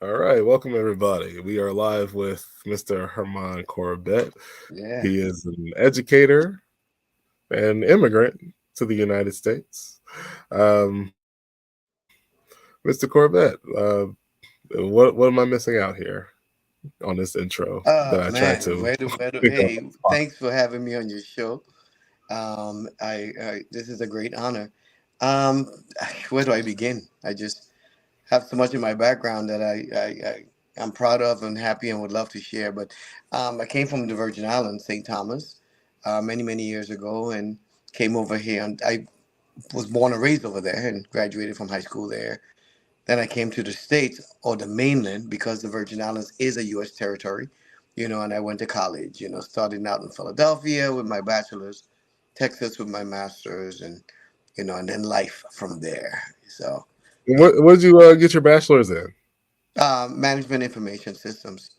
All right, welcome everybody. We are live with Mr. Hermon Corbett. Yeah. He is an educator and immigrant to the United States. Um, Mr. Corbett, what am I missing out here on this intro that I tried to think of? Hey, thanks for having me on your show. I this is a great honor. Um, where do I begin? I just have so much in my background that I'm proud of and happy and would love to share. But I came from the Virgin Islands, St. Thomas, many years ago, and came over here. And I was born and raised over there, and graduated from high school there. Then I came to the States or the mainland because the Virgin Islands is a U.S. territory, and I went to college, starting out in Philadelphia with my bachelor's, Texas with my master's, and then life from there. So, yeah, What did you get your bachelor's in? management information systems,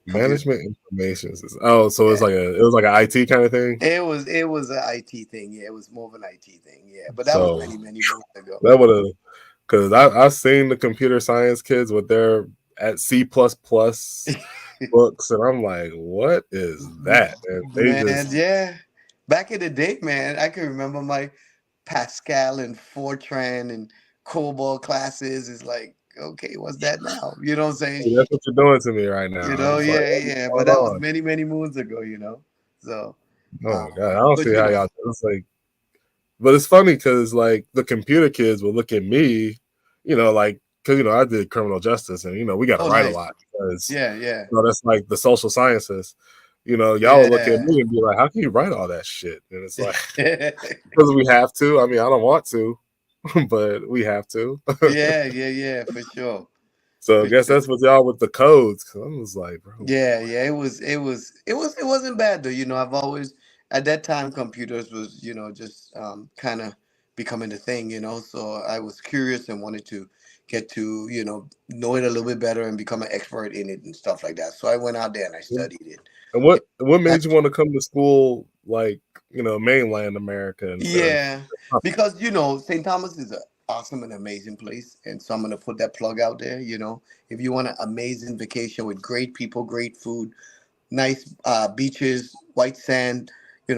computer. Management information systems. Oh, so Yeah. it was like an IT kind of thing. It was an IT thing. Yeah, it was more of an IT thing. Yeah, but that was So many moons ago. that would have, because I've seen the computer science kids with their at C++ books, and I'm like, what is that? And they Man, just yeah. Back in the day, man, I can remember my Pascal and Fortran and COBOL classes. Is like, okay, what's that now? You know what I'm saying? hey, that's what you're doing to me right now. It's like, Yeah, what's yeah. But going that was on? many moons ago. So, Oh um, my god, I don't but see how y'all. It's like, but it's funny because like the computer kids will look at me, like because I did criminal justice, and we got to oh, write a nice. lot because Yeah, yeah, that's like the social sciences. Y'all will look at yeah, me and be like, "How can you write all that shit?" And it's like because we have to. I mean, I don't want to, but we have to. yeah, for sure, So I for guess sure. that's what y'all with the codes. Cause I was like, bro, Yeah. It wasn't bad though. I've always at that time computers was just kind of becoming the thing. So I was curious and wanted to get to know it a little bit better and become an expert in it and stuff like that. So I went out there and I studied it. and Yeah, what I- made you want to come to school like mainland America instead of yeah, because St. Thomas is an awesome and amazing place, and so I'm gonna put that plug out there. If you want an amazing vacation with great people, great food, nice beaches, white sand.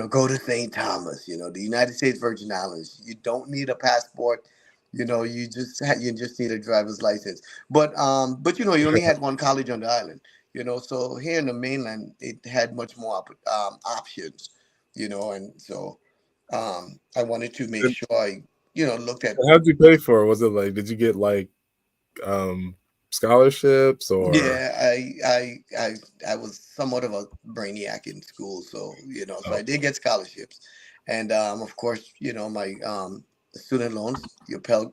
Go to St. Thomas. The United States Virgin Islands. You don't need a passport. You just need a driver's license. But you only had one college on the island. So here in the mainland, it had much more options. And so I wanted to make And sure I looked at. how'd you pay for it? Was it like did you get like um scholarships or Yeah, I was somewhat of a brainiac in school, so so I did get scholarships, and of course, my student loans, your Pell,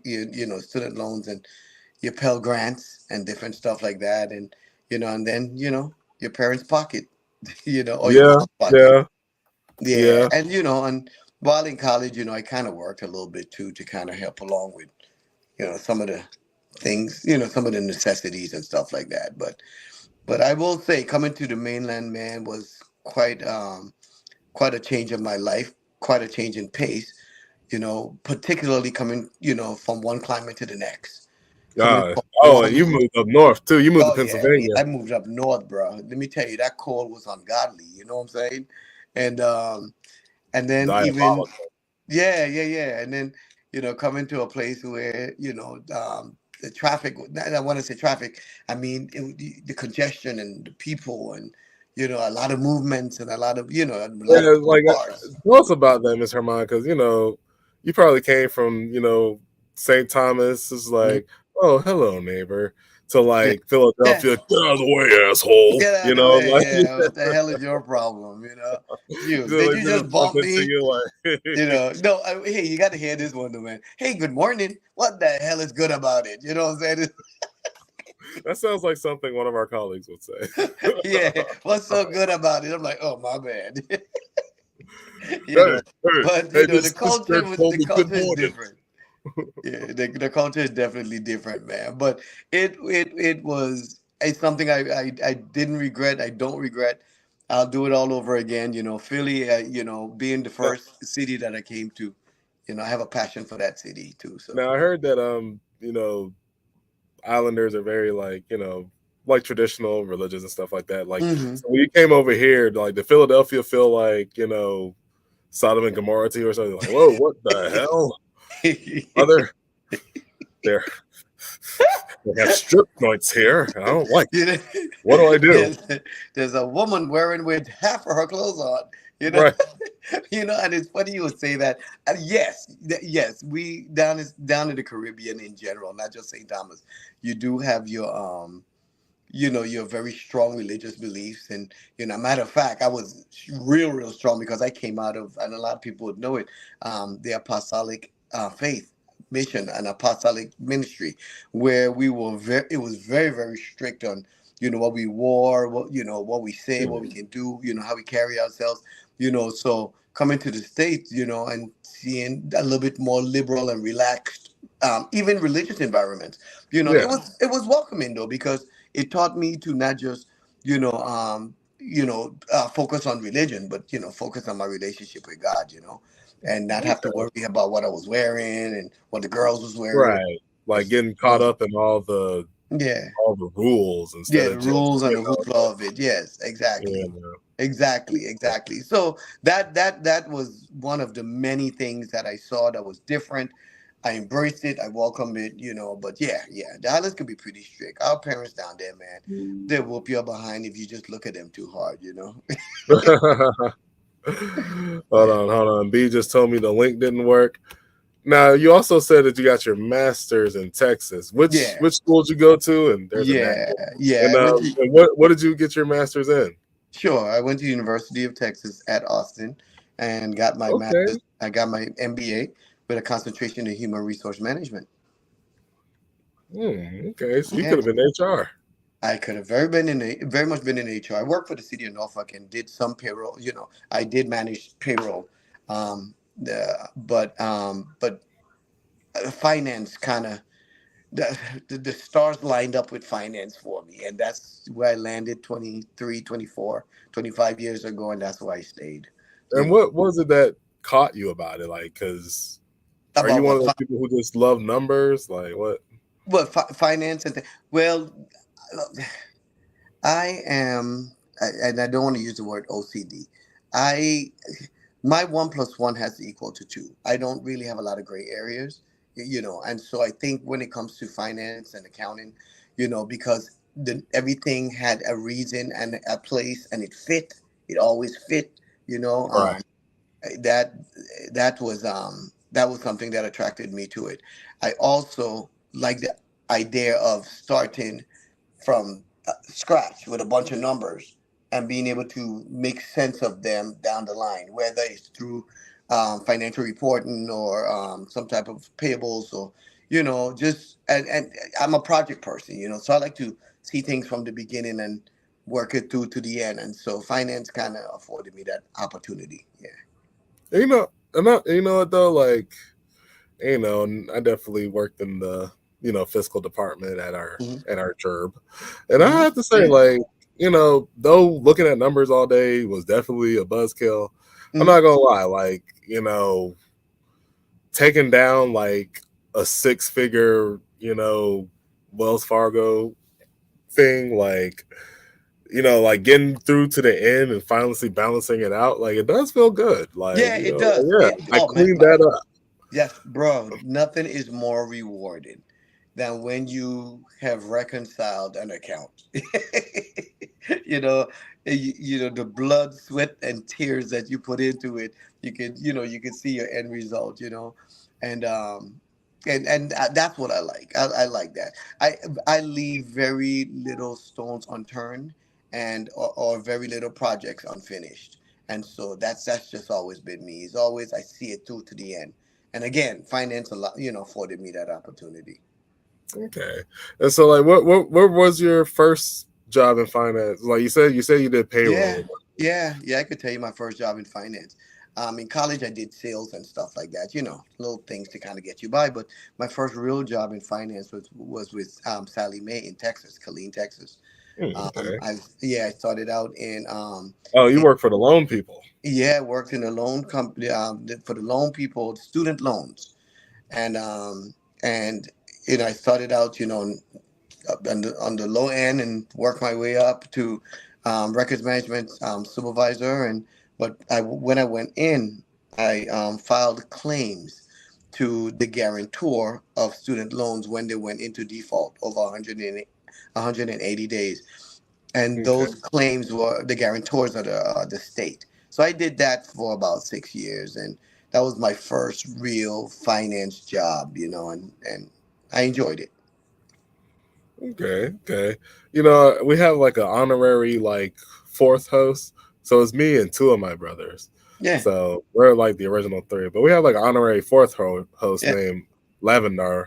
student loans and your Pell grants and different stuff like that, and then your parents' pocket, or your yeah, mom's pocket, yeah, yeah, yeah. and and while in college, I kind of worked a little bit too to kind of help along with some of the things, some of the necessities and stuff like that, but I will say, coming to the mainland, man, was quite a change in my life, quite a change in pace. Particularly coming, from one climate to the next. Coming God. from Oh, and warm. you moved up north too. You moved to Oh yeah, Pennsylvania. I moved up north, bro. Let me tell you, that cold was ungodly. You know what I'm saying? And then even Diabolical. yeah, and then coming to a place where the traffic. I want to say traffic. I mean the congestion and the people and a lot of movements and a lot of Yeah, like cars. tell us about that, Miss Herman, because you probably came from St. Thomas. Is Mhm. like, oh, hello, neighbor, to Yeah, like yeah. Philadelphia. Get out of the way, asshole. Get out of the way. Yeah, what the hell is your problem? Did Like you they just just bump bump into me? you like. No. Hey, you got to hear this one, though, man. Hey, good morning. What the hell is good about it? You know what I'm saying? That sounds like something one of our colleagues would say. Yeah, what's so good about it? I'm like, oh my bad. you Hey, know, hey, but hey! the This culture jerk told the me good culture is morning. different. Yeah, the culture is definitely different, man. But it's something I didn't regret. I don't regret. I'll do it all over again. Philly. Being the Now, first city that I came to. I have a passion for that city too. So now I heard that Islanders are very like like traditional religions and stuff like that. Like, Hmm. so when you came over here, like, did Philadelphia feel like Sodom and Gomorrah to you or something? Like, whoa, what the hell? Other there they have strip joints here. I don't like You it. know, What do I do? there's, there's a woman wearing with half of her clothes on. You know, Right. and it's funny you would say that. Yes, yes, we down in the Caribbean in general, not just St. Thomas. You do have your very strong religious beliefs, and matter of fact, I was real strong because I came out of, and a lot of people would know it, the apostolic faith mission and apostolic ministry, where we were it was very strict on what we wore, what we say, what we Hmm. can do, how we carry ourselves, so coming to the States, and seeing a little bit more liberal and relaxed, even religious environments, it Yeah. was welcoming though, because it taught me to not just focus on religion, but focus on my relationship with God, and not have to Okay. worry about what I was wearing and what the girls was wearing. Right. Like getting caught So up in yeah, all the rules yeah, instead the of just rules and the hoopla of it. Yes, exactly. you Exactly. So that was one of the many things that I saw that was different. I embraced it. I welcomed it. But yeah, the islands can be pretty strict. Our parents down there, man, they whoop you behind if you just look at them too hard. know. Hold on. B just told me the link didn't work. Now you also said that you got your master's in Texas. Which Yeah, which school did you go to? And there's a nat. yeah. And I went to and what did you get your master's in? Sure. I went to University of Texas at Austin and got my Okay. master's. I got my MBA with a concentration in human resource management. Okay. So you Yeah. could have been HR. I could have very much been in HR. I worked for the city of Norfolk and did some payroll. I did manage payroll, but finance kind of the stars lined up with finance for me, and that's where I landed 23, 24, 25 years ago, and that's why I stayed. You And know, what was it that caught you about it? Like, because are you about one what? of those people who just love numbers? Like, what? Finance and well, I am, and I don't want to use the word OCD. I My 1 plus 1 has to equal to 2. I don't really have a lot of gray areas, and so I think when it comes to finance and accounting, because everything had a reason and a place, and it always fit, you know. Right. That that was something that attracted me to it. I also like the idea of starting from scratch with a bunch of numbers and being able to make sense of them down the line, whether it's through financial reporting or some type of payables, or just and I'm a project person, so I like to see things from the beginning and work it through to the end, and so finance kind of afforded me that opportunity. Yeah. And you know what though? Like, I definitely worked in the fiscal department at our Hmm. job, and I Hmm. have to say, Yeah. like, though looking at numbers all day was definitely a buzzkill. I'm Hmm. not gonna lie, like, taking down like a six-figure, Wells Fargo thing, like, like getting through to the end and finally balancing it out, like it does feel good. Like, Yeah, it does. yeah, I Oh man, cleaned that up. yes, bro. Nothing is more rewarding than when you have reconciled an account. you know, the blood, sweat, and tears that you put into it. You can see your end result. And that's what I like. I like that. I leave very little stones unturned, or very little projects unfinished. And so that's just always been me. It's always I see it through to the end. And again, finance a lot, afforded me that opportunity. Okay. And so, like, what was your first job in finance? Like you said you did Yeah, payroll. yeah. I could tell you my first job in finance. In college, I did sales and stuff like that. Little things to kind of get you by. But my first real job in finance was with Sally Mae in Texas, Killeen, Texas. Okay. I started out Oh, you work for the loan people. yeah, worked in a loan company, for the loan people, student loans, and I started out, on the low end and work my way up to records management supervisor. And but when I went in, I filed claims to the guarantor of student loans when they went into default over 180 days, and Okay. those claims were the guarantors of the state. So I did that for about 6 years, and that was my first real finance job, and I enjoyed it. Okay. Okay. You know, we have like an honorary like fourth host. So it's me and two of my brothers. Yeah, So we're like the original three. But we have like an honorary fourth host yeah. named Lavendar.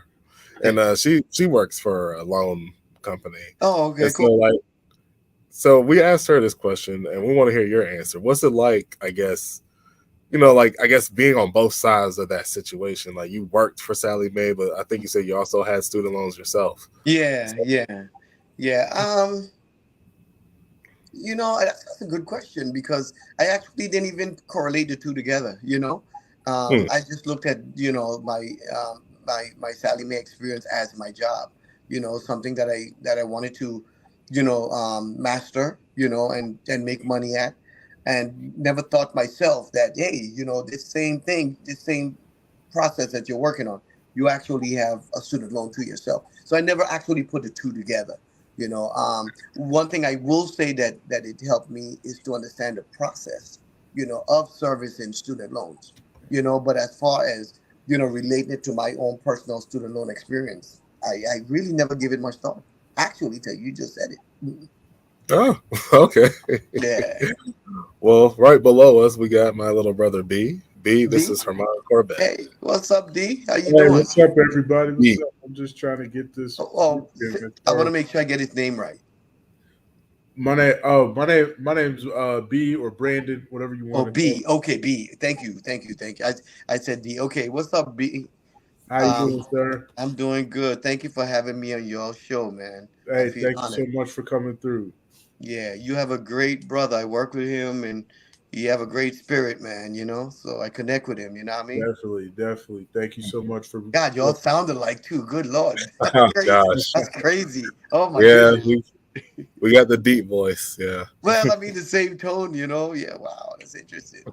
And she works for a loan company. Oh, okay, And so cool. like so we asked her this question and we want to hear your answer. What's it like, I guess, like I guess being on both sides of that situation. Like you worked for Sally Mae, but I think you said you also had student loans yourself. Yeah, So, yeah, yeah. That's a good question because I actually didn't even correlate the two together. hmm, I just looked at my Sally Mae experience as my job. Something that I wanted to, master. And make money at, and never thought myself that, hey, this same thing, this same process that you're working on, you actually have a student loan to yourself. So I never actually put the two together. One thing I will say that it helped me is to understand the process, of servicing student loans. But as far as relating it to my own personal student loan experience, I really never give it much thought. Actually, till you just said it. oh, okay. Yeah. Well, right below us, we got my little brother B. B, this D. is Hermon Corbett. Hey, what's up, D? How you Hey, doing? what's up, everybody? What's B. up? I'm just trying to get this Oh, together. I want to make sure I get his name right. My name's B or Brandon, whatever you Oh, want to call B. me. Okay, B. Thank you, thank you, thank you. I said D. Okay, what's up, B? How you Um, doing, sir? I'm doing good. Thank you for having me on your show, man. I Hey, feel thank you so honored. much for coming through. Yeah, you have a great brother. I work with him, and you have a great spirit, man. So I connect with him. You know what I mean? Definitely, definitely. Thank you so much for. God, y'all sounded like two. Good Lord, that's Oh crazy. gosh. That's crazy. Oh my Yeah, goodness. we got the deep voice. Yeah. Well, I mean the same tone. Yeah. Wow, that's interesting.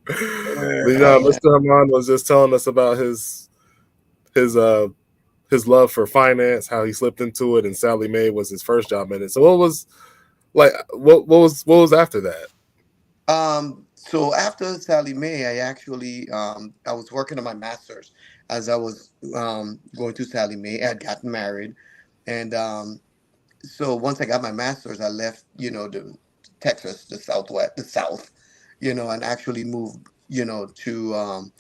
But Oh, Mr. Herman was just telling us about his uh his love for finance, how he slipped into it, and Sally Mae was his first job in it. So what was like what was after that? So after Sally Mae, I actually I was working on my master's as I was going to Sally Mae. I had gotten married, and so once I got my master's, I left the Texas, the Southwest, the South, and actually moved to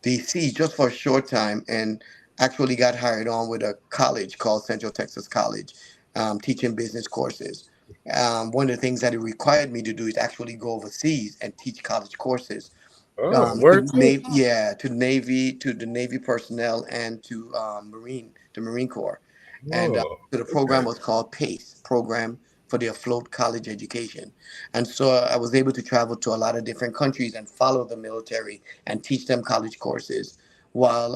DC just for a short time, and actually got hired on with a college called Central Texas College, teaching business courses. One of the things that it required me to do is actually go overseas and teach college courses, Oh, where to? to the Navy personnel and to the Marine Corps, and Oh, so the okay. program was called PACE, Program for the Afloat College Education, and so I was able to travel to a lot of different countries and follow the military and teach them college courses while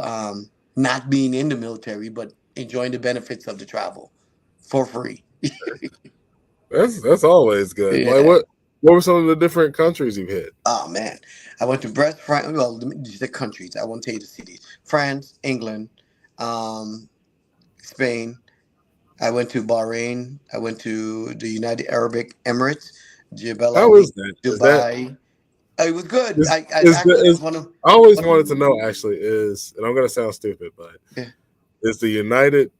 not being in the military but enjoying the benefits of the travel for free. That's always good. Like Yeah. what were some of the different countries you hit? Oh man, I went to Brest, France. Well, the countries. I won't tell you the cities. France, England, um, Spain. I went to Bahrain. I went to the United Arab Emirates, Jebel How Ali, is that? Is that Dubai. It was good. is I is the actually was is one of I always one of wanted to know actually is, and I'm gonna sound stupid, but yeah. is the United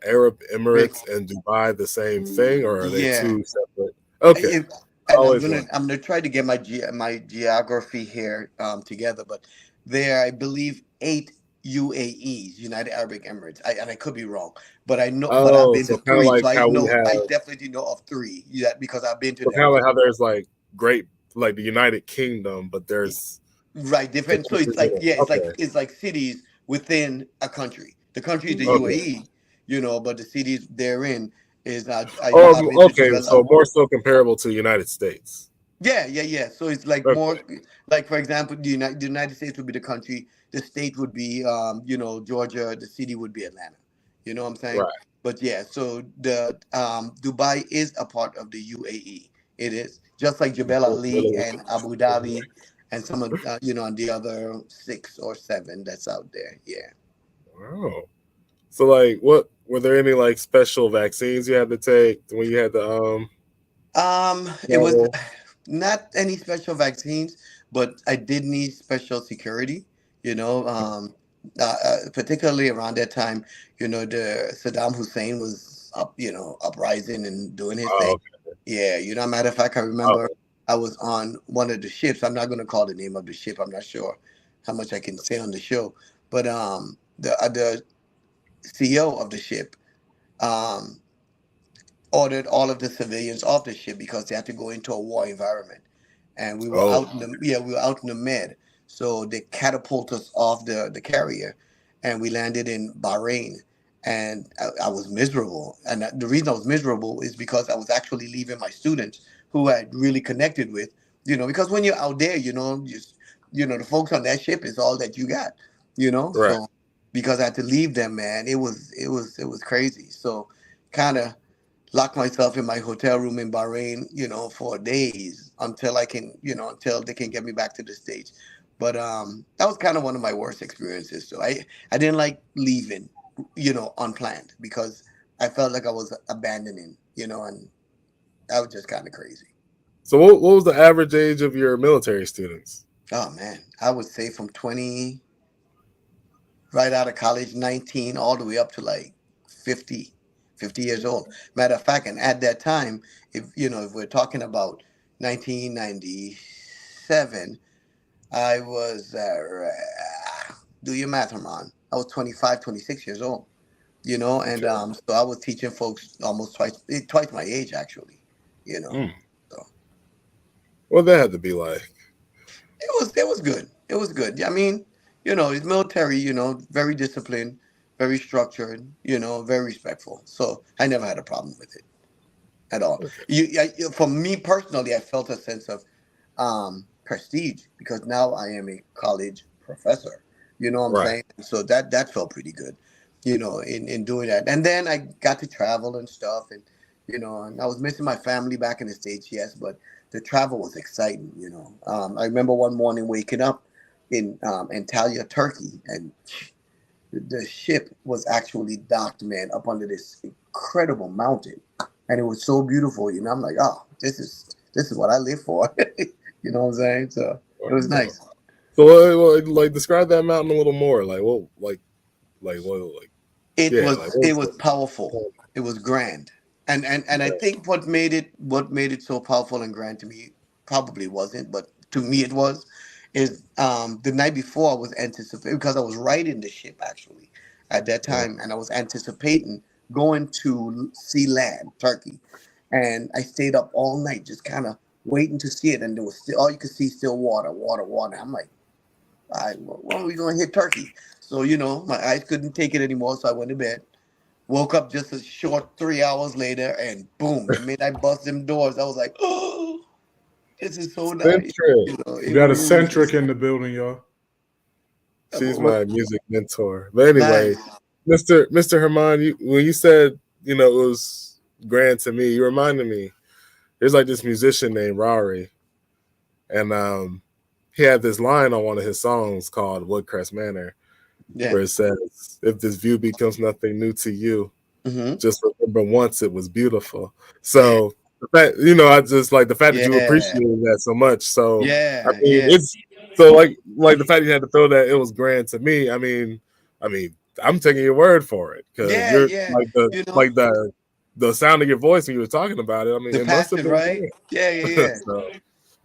Arab Big, Emirates and Dubai the same thing, or are they yeah. two separate? Okay, It, I and I'm always gonna wondered. I'm gonna try to get my geography here together, but there are, I believe, 8 UAEs, United Arab Emirates. And I could be wrong, but I know, but I've Oh, been to so kind of three, like so how we I have, definitely know of three. Yeah, because I've been to so them. kind of like how there's like great, like the United Kingdom, but there's Right, the different. So it's countries like, in it. yeah, Okay, it's like cities within a country. The country is the okay. UAE, but the cities therein is I've been to Okay, so Jebel. more so comparable to the United States. Yeah, yeah, yeah. So it's like Okay. more like, for example, the United States would be the country. The state would be, Georgia. The city would be Atlanta. You know what I'm saying? Right. But yeah, so the Dubai is a part of the UAE. It is just like Jebel Ali and Abu Dhabi and some of and the other six or seven that's out there. Yeah. Wow. So like, what were there any like special vaccines you had to take when you had to It was travel? not any special vaccines, but I did need special security. You know, particularly around that time, the Saddam Hussein was up, uprising and doing his thing. Oh, Yeah, matter of fact, I okay. remember I was on one of the ships. I'm not going to call the name of the ship. I'm not sure how much I can say on the show, but the CEO of the ship. Um, Ordered all of the civilians off the ship because they had to go into a war environment. And we were Oh, out in the we were out in the med. So they catapulted us off the carrier, and we landed in Bahrain. And I was miserable. And the reason I was miserable is because I was actually leaving my students who I had really connected with. Because when you're out there, just the folks on that ship is all that you got. right. So because I had to leave them, man, it was crazy. So kind of lock myself in my hotel room in Bahrain, for days until until they can get me back to the States. But that was kind of one of my worst experiences. So I didn't like leaving, unplanned because I felt like I was abandoning, and that was just kind of crazy. So what was the average age of your military students? Oh man, I would say from 20 right out of college, 19 all the way up to like 50, 50 years old. Matter of fact, and at that time, if we're talking about 1997, I was do your math, Hermon. I was 25, 26 years old, and Okay. so I was teaching folks almost twice my age actually, you know. Mm. So What that had to be like? it was good. It was good. I mean, it's military. Very disciplined, very structured. Very respectful. So I never had a problem with it at all. Okay. For me personally, I felt a sense of prestige because now I am a college professor. You know what I'm Right. saying? So that felt pretty good. In doing that, and then I got to travel and stuff, and I was missing my family back in the States, yes, but the travel was exciting. I remember one morning waking up in Antalya, Turkey, and the ship was actually docked, man, up under this incredible mountain, and it was so beautiful. I'm like, oh, this is what I live for. You know what I'm saying? So it was Wow. nice. So like describe that mountain a little more. Like what like what like It yeah was like what it was was the powerful. It was grand, and I okay. think what made it so powerful and grand to me probably wasn't, but to me it was, is the night before I was anticipating because I was riding the ship actually at that Uh, time, and I was anticipating going to see land, Turkey, and I stayed up all night just kind of waiting to see it, and there was still all you could see still water, water, water. I'm like, all right, well, when are we going to hit Turkey? So, my eyes couldn't take it anymore. So I went to bed. Woke up just a short 3 hours later, and boom, the minute I bust them doors, I was like, oh, this is so nice. Centric. We It got a really was centric just in the building, y'all. She's what, my music mentor. But anyway, nice. Mr. Herman, when you said, it was grand to me, you reminded me there's like this musician named Rari, and he had this line on one of his songs called Woodcrest Manor, Yeah. where it says, "If this view becomes nothing new to you, Hmm. just remember once it was beautiful." Man. So the fact, I just like the fact that you Yeah. appreciated that so much. So I Yeah. mean, Yeah. it's so like the fact you had to throw that it was grand to me. I mean, I'm taking your word for it because Yeah. you're Yeah. like the You know, like the sound of your voice when you were talking about it. I mean, the it must have passion, been right? Yeah. Yeah. grand. Yeah. So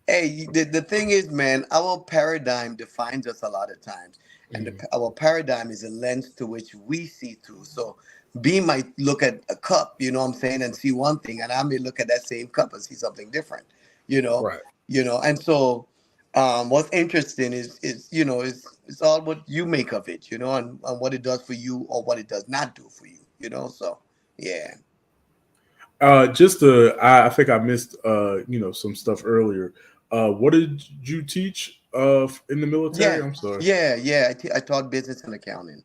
Hey, the thing is, man, our paradigm defines us a lot of times, and our paradigm is a lens to which we see through. So, B might look at a cup, you know what I'm saying, and see one thing, and I may look at that same cup and see something different, you know, right. and so, what's interesting is all what you make of it, and what it does for you or what it does not do for you. So, yeah, Just I think I missed some stuff earlier. What did you teach in the military? yeah, I'm sorry. yeah. I taught business and accounting.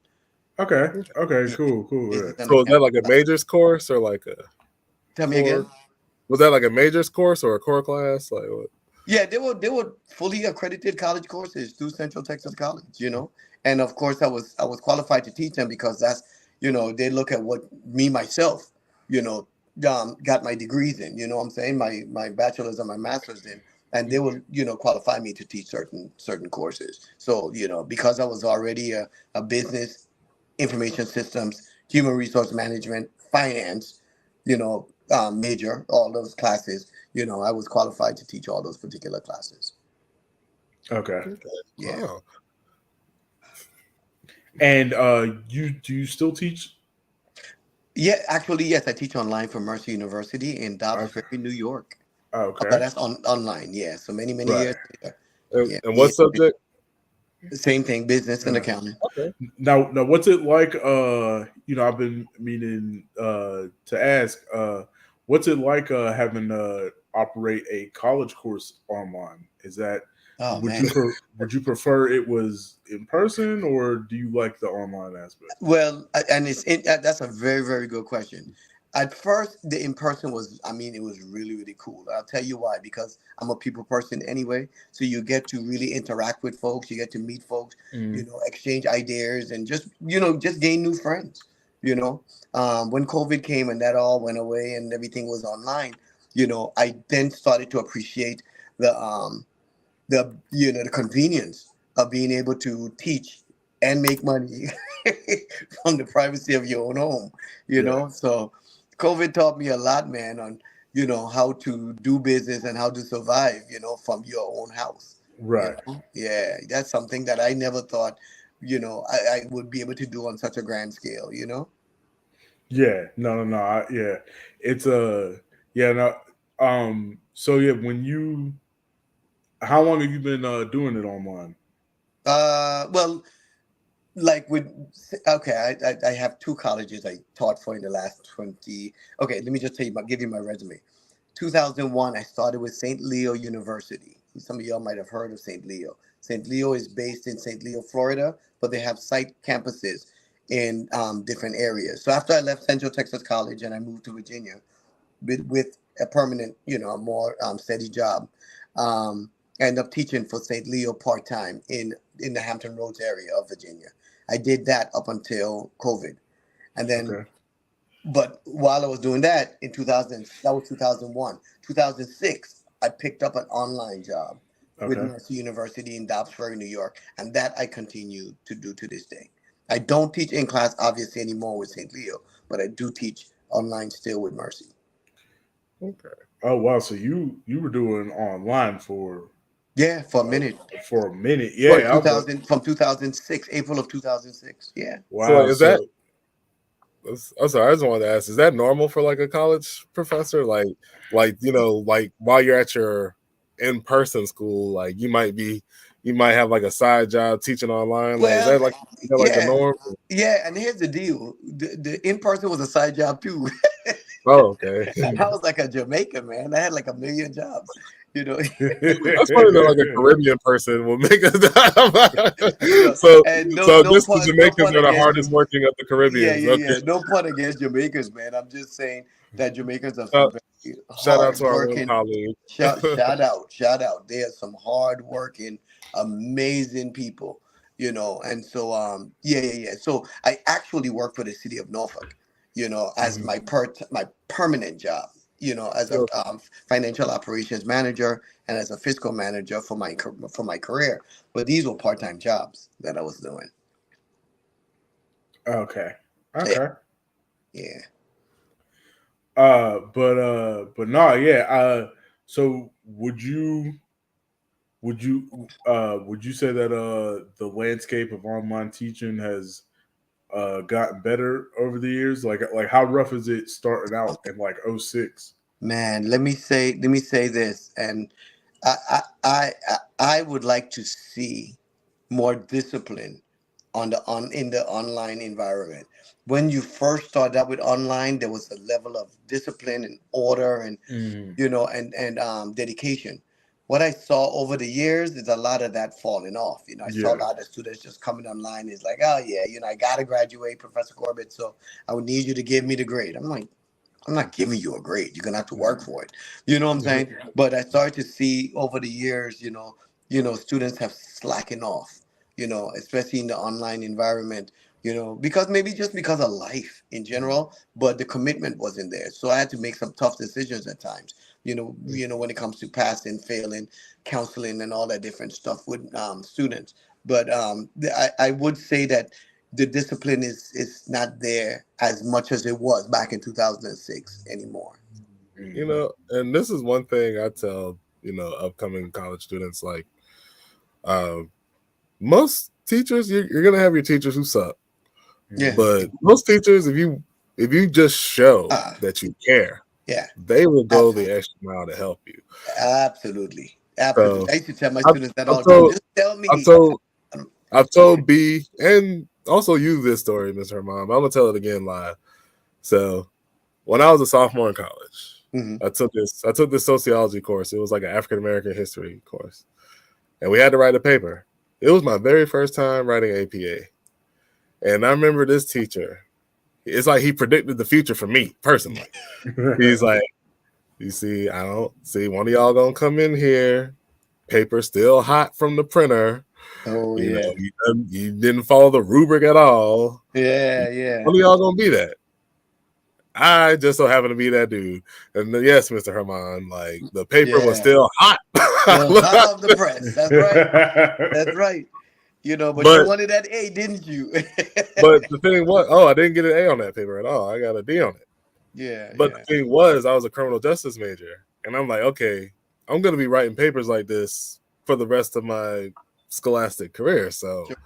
Okay. Okay. Okay. Yeah, Cool. Cool. Yeah. business and So is that accounting like a classes. majors course or like a Tell me core? again. Was that like a majors course or a core class? Like what? Yeah, they were fully accredited college courses through Central Texas College, and of course I was qualified to teach them because that's they look at what me myself, you know, got my degrees in. You know what I'm saying? My bachelor's and my master's in, and they will qualify me to teach certain courses. So because I was already a business information systems, human resource management, finance, major, all those classes, I was qualified to teach all those particular classes. Okay. Okay. Yeah. Wow. And you do you still teach? Yeah, actually, yes, I teach online for Mercy University in Dobbs Okay. Ferry, New York. But Okay. that's online, yeah. So many Right. years later. And, Yeah. and what Yeah. subject? Same thing, business and Yeah. accounting. Okay. Now, what's it like? I've been meaning to ask. What's it like having to operate a college course online? Is that Oh man. would you prefer it was in person, or do you like the online aspect? Well, and that's a very, very good question. At first, the in person was, I mean, it was really, really cool. I'll tell you why, because I'm a people person anyway. So you get to really interact with folks, you get to meet folks, Mm, exchange ideas, and just gain new friends. You know, when COVID came and that all went away and everything was online, I then started to appreciate the the convenience of being able to teach and make money from the privacy of your own home. yeah. So COVID taught me a lot, man, on how to do business and how to survive, from your own house. Right. Yeah, that's something that I never thought I would be able to do on such a grand scale. Yeah. No. No. No. Yeah. It's Yeah. No. So yeah. How long have you been doing it online? Well, like with okay, I have two colleges I taught for in the last 20. Okay, let me just give you my resume. 2001, I started with St. Leo University. Some of y'all might have heard of St. Leo. St. Leo is based in St. Leo, Florida, but they have site campuses in different areas. So after I left Central Texas College and I moved to Virginia with a permanent, a more steady job, I ended up teaching for St. Leo part time in the Hampton Roads area of Virginia. I did that up until COVID, and then Okay. but while I was doing that in 2000, that was 2001. 2006, I picked up an online job with Okay. Mercy University in Dobbs Ferry, New York, and that I continue to do to this day. I don't teach in class obviously anymore with St. Leo, but I do teach online still with Mercy. Okay. Oh wow. So you were doing online Yeah, for a minute. for a minute. For Yeah. I was like, 2000, from 2006, April of 2006. Yeah. So like, wow. is that? So I'm sorry. I just wanted to ask: is that normal for like a college professor? Like like while you're at your in-person school, like you might have like a side job teaching online. Like, Well, is that like the yeah. norm? Yeah, and here's the deal. The in person was a side job too. Oh, okay. I was like a Jamaican, man. I had like a million jobs, you know. That's funny that like a Caribbean person will make a No, so and no so no this the pun no Jamaicans pun are the against hardest you. working of the Yeah, Caribbeans. yeah, Okay. yeah. No pun against Jamaicans, man. I'm just saying that Jamaicans are some Uh, very shout out hard to our little working. colleague. Shout out. They are some hard working, amazing people, And so yeah, yeah, yeah. So I actually work for the city of Norfolk, as Mhm. my permanent job, as a financial operations manager and as a fiscal manager for my career. But these were part-time jobs that I was doing. Okay. Yeah, Okay. yeah. But no, yeah. So would you say that the landscape of online teaching has gotten better over the years? Like how rough is it starting out in like '06? Man, let me say this, and I I would like to see more discipline in the online environment. When you first started out with online, there was a level of discipline and order and Mm, dedication. what I saw over the years is a lot of that falling off. I saw a Yeah. lot of students just coming online. It's like, oh yeah, I gotta graduate, Professor Corbett, so I would need you to give me the grade. I'm like, I'm not giving you a grade. You're gonna have to work for it. You know what I'm saying? But I started to see over the years, students have slackened off. Especially in the online environment. Because maybe just because of life in general, but the commitment wasn't there. So I had to make some tough decisions at times. When it comes to passing, failing, counseling, and all that different stuff with students. But I would say that the discipline is not there as much as it was back in 2006 anymore. And this is one thing I tell upcoming college students, like uh, most teachers, you're gonna have your teachers who suck, Yeah. but most teachers, if you just show Uh, that you care, yeah. they will go the Absolutely. extra mile to help you. Absolutely. So Absolutely. I used to tell my I've, students that I've all the time. told Just tell I've me. told I don't- I've told B and also you this story, Miss Hermon, but I'm gonna tell it again live. So when I was a sophomore in college, Mhm. I took this sociology course. It was like an African American history course, and we had to write a paper. It was my very first time writing APA, and I remember this teacher. It's like he predicted the future for me personally. He's like, "You see, I don't see one of y'all gonna come in here. Paper still hot from the printer. Oh yeah. You didn't follow the rubric at all. Yeah, yeah. One of y'all gonna be that." I just so happen to be that dude. And yes, Mr. Herman, like the paper was Yeah. still hot. Still hot off the press. That's right. That's right. But you but wanted that A, didn't you? but the thing was, oh, I didn't get an A on that paper at all. I got a D on it. Yeah, But yeah. the thing was, I was a criminal justice major. And I'm like, okay, I'm gonna be writing papers like this for the rest of my scholastic career. So Sure.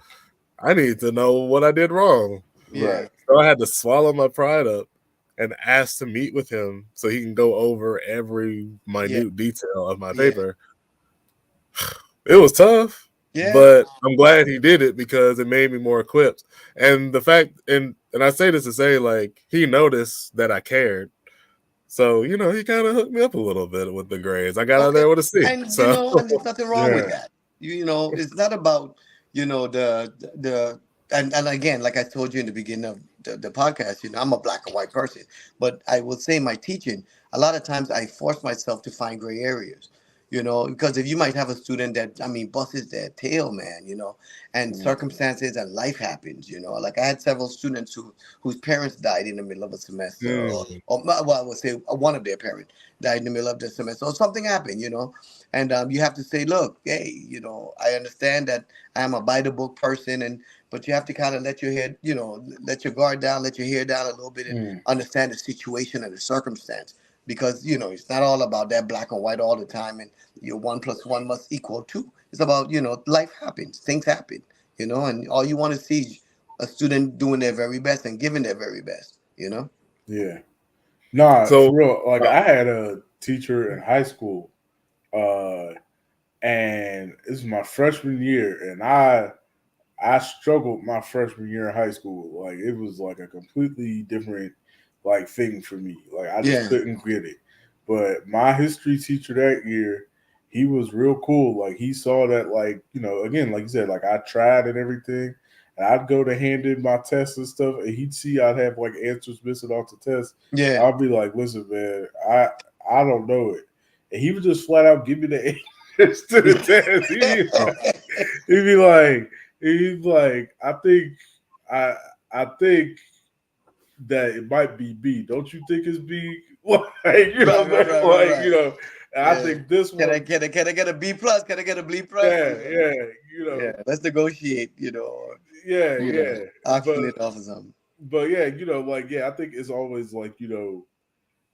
I need to know what I did wrong. Yeah. Right. So I had to swallow my pride up and ask to meet with him so he can go over every Yeah. minute detail of my Yeah. paper. It was tough, Yeah. but I'm glad he did it because it made me more equipped. And the fact, and I say this to say, like, he noticed that I cared. So, he kind of hooked me up a little bit with the grades. I got out Okay. there with a C. And So, and there's nothing wrong with Yeah. that. It's not about, the and again, like I told you in the beginning of the podcast, I'm a black and white person. But I will say my teaching, a lot of times I force myself to find gray areas. Because if you might have a student that, I mean, busts their tail, man, and circumstances and life happens, like I had several students whose parents died in the middle of a semester, mm, well, I would say one of their parents died in the middle of the semester, or something happened, and you have to say, look, hey, I understand that I'm a by the book person, but you have to kind of let your head, let your guard down, let your hair down a little bit, and Mm. understand the situation and the circumstance, because it's not all about that black and white all the time, and your 1 plus 1 must equal 2. It's about, life happens, things happen, and all you want to see is a student doing their very best and giving their very best. Yeah. Nah, for so real. Like uh, I had a teacher in high school, uh, and this is my freshman year, and I struggled my freshman year in high school. Like it was like a completely different like thing for me. Like I just Yeah, couldn't get it. But my history teacher that year, he was real cool. Like he saw that like, again, like you said, like I tried and everything. And I'd go to hand in my tests and stuff, and he'd see I'd have like answers missing off the test. yeah. I'll be like, listen, man, I don't know it. And he would just flat out give me the answers to the test. uh, He'd be like, he's like, I I think that it might be B. Don't you think it's B? Like, Right, right, right, right, like, right. and I Yeah. think this Can I one, can I can I get a B plus? Can I get a B plus? yeah, yeah, Yeah. Let's negotiate. yeah, yeah. But Auction it off or something. yeah, like yeah, I think it's always like,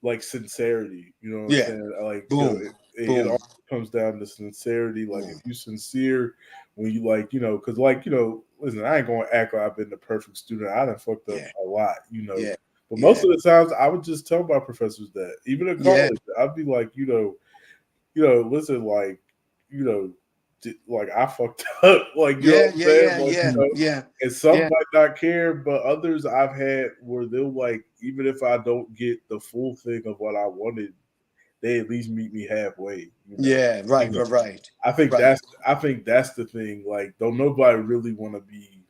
like sincerity. You know what I'm Yeah. saying? Like, Boom. it Boom. all comes down to sincerity. Like, if Boom. you sincere when you like, because like, listen, I ain't gonna act like I've been the perfect student. I done fucked up Yeah. a lot, Yeah. But most Yeah. of the times, I would just tell my professors that, even in Yeah. college, I'd be like, listen, like, you know, like I fucked up, like Yeah. what I'm Yeah. saying, Yeah. like Yeah. Yeah. and some Yeah. might not care, but others I've had where they'll like, even if I don't get the full thing of what I wanted, they at least meet me halfway. Yeah, right, You know. right, right. I think that's the thing. Like, don't nobody really want to be,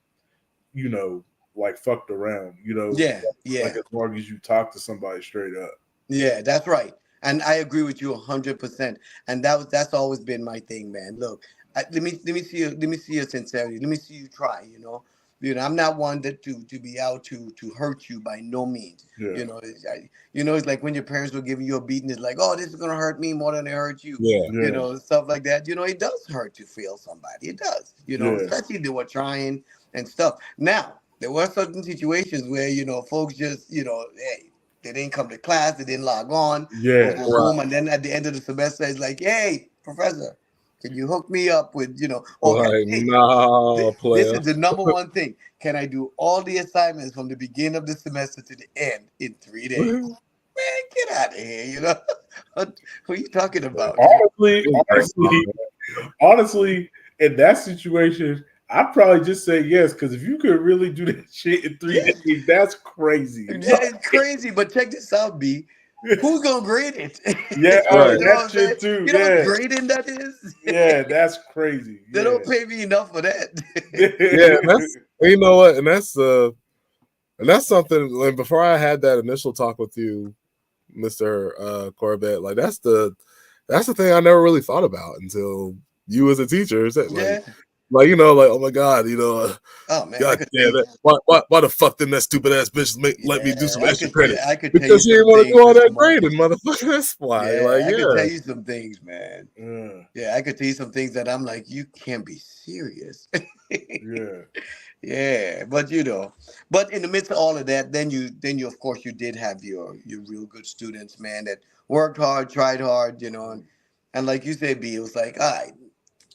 you know, like fucked around. Yeah, Like yeah. as long as you talk to somebody straight up. Yeah, that's right. And I agree with you 100%. And that's always been my thing, man. Look, let me see your sincerity. Let me see you try, you know. I'm not one that to be out to hurt you by no means. Yeah, It's like when your parents were giving you a beating, it's like, oh, this is gonna hurt me more than it hurt you. Yeah. yeah, Stuff like that. It does hurt to feel somebody. It does, yeah, especially if they were trying and stuff. Now, there were certain situations where, folks just, hey, they didn't come to class, they didn't log on, or yeah, go Right. home, and then at the end of the semester, it's like, hey, professor, can you hook me up with, or Like, hey, no, this player. is the number one thing. Can I do all the assignments from the beginning of the semester to the end in 3 days? Man, get out of here, what are you talking about? Honestly, in that situation, I'd probably just say yes, because if you could really do that shit in 3 days, that's crazy. Yeah, it's crazy, but check this out, B. Who's gonna grade it? Yeah, Right. You know what that I'm saying? shit too. You know what Yeah, grading that is? yeah, that's crazy. They Yeah. don't pay me enough for that. Yeah, and you know what, and that's something. Like, before I had that initial talk with you, Mr. Corbett, like that's the thing I never really thought about until you as a teacher said, Yeah. like oh my God, Oh man, I God could tell damn you. it, why the fuck didn't that stupid ass bitch let me do Yeah, some extra credit? I could tell you Because she didn't some want to do things all this that month. grading, motherfucker. That's why. Like, Yeah, I could tell yeah, you some things, man. Yeah, Yeah, I could tell you some things that I'm like, you can't be serious. yeah, Yeah, but in the midst of all of that, then you of course you did have your real good students, man, that worked hard, tried hard, and like you said, B, it was like, all right,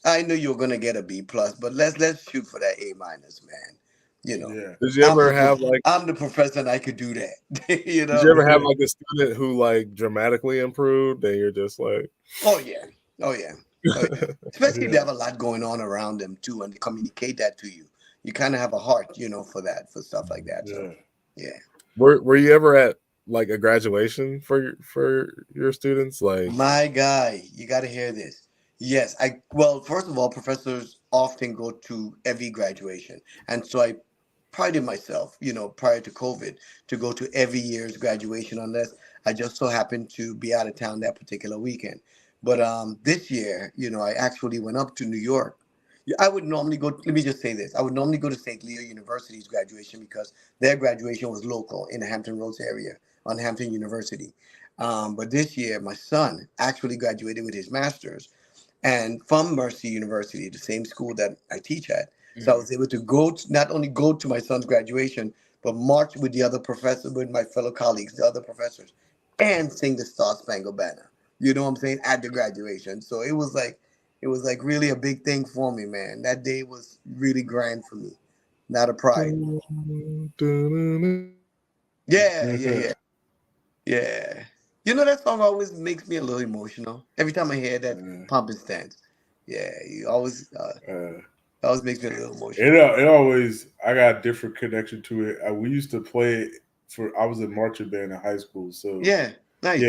I knew you were gonna get a B plus, but let's shoot for that A minus, man. You know, yeah. did you I'm ever the have like I'm the professor and I could do that. did you ever have like a student who like dramatically improved and you're just like, Oh yeah, oh yeah, oh yeah. Especially if they Yeah, have a lot going on around them too, and they communicate that to you. You kind of have a heart, for that, for stuff like that. So yeah. yeah. were you ever at like a graduation for your students? Like, My guy, you got to hear this. Yes, well, first of all, professors often go to every graduation. And so I prided myself, prior to COVID, to go to every year's graduation unless I just so happened to be out of town that particular weekend. But this year, I actually went up to New York. Yeah, I would normally go, let me just say this. I would normally go to St. Leo University's graduation because their graduation was local in the Hampton Roads area on Hampton University. But this year, my son actually graduated with his master's and from Mercy University, the same school that I teach at. So I was able to not only go to my son's graduation, but march with the other professor, with my fellow colleagues, the other professors, and sing the Star Spangled Banner. You know what I'm saying? At the graduation. So it was like really a big thing for me, man. That day was really grand for me. Not a pride. Yeah, yeah, yeah. Yeah. That song always makes me a little emotional. Every time I hear that Yeah. Pumping Stance. Yeah, you always makes me a little It emotional. it always I got a different connection to it. We used to play it I was in marching band in high school, so Yeah, nice.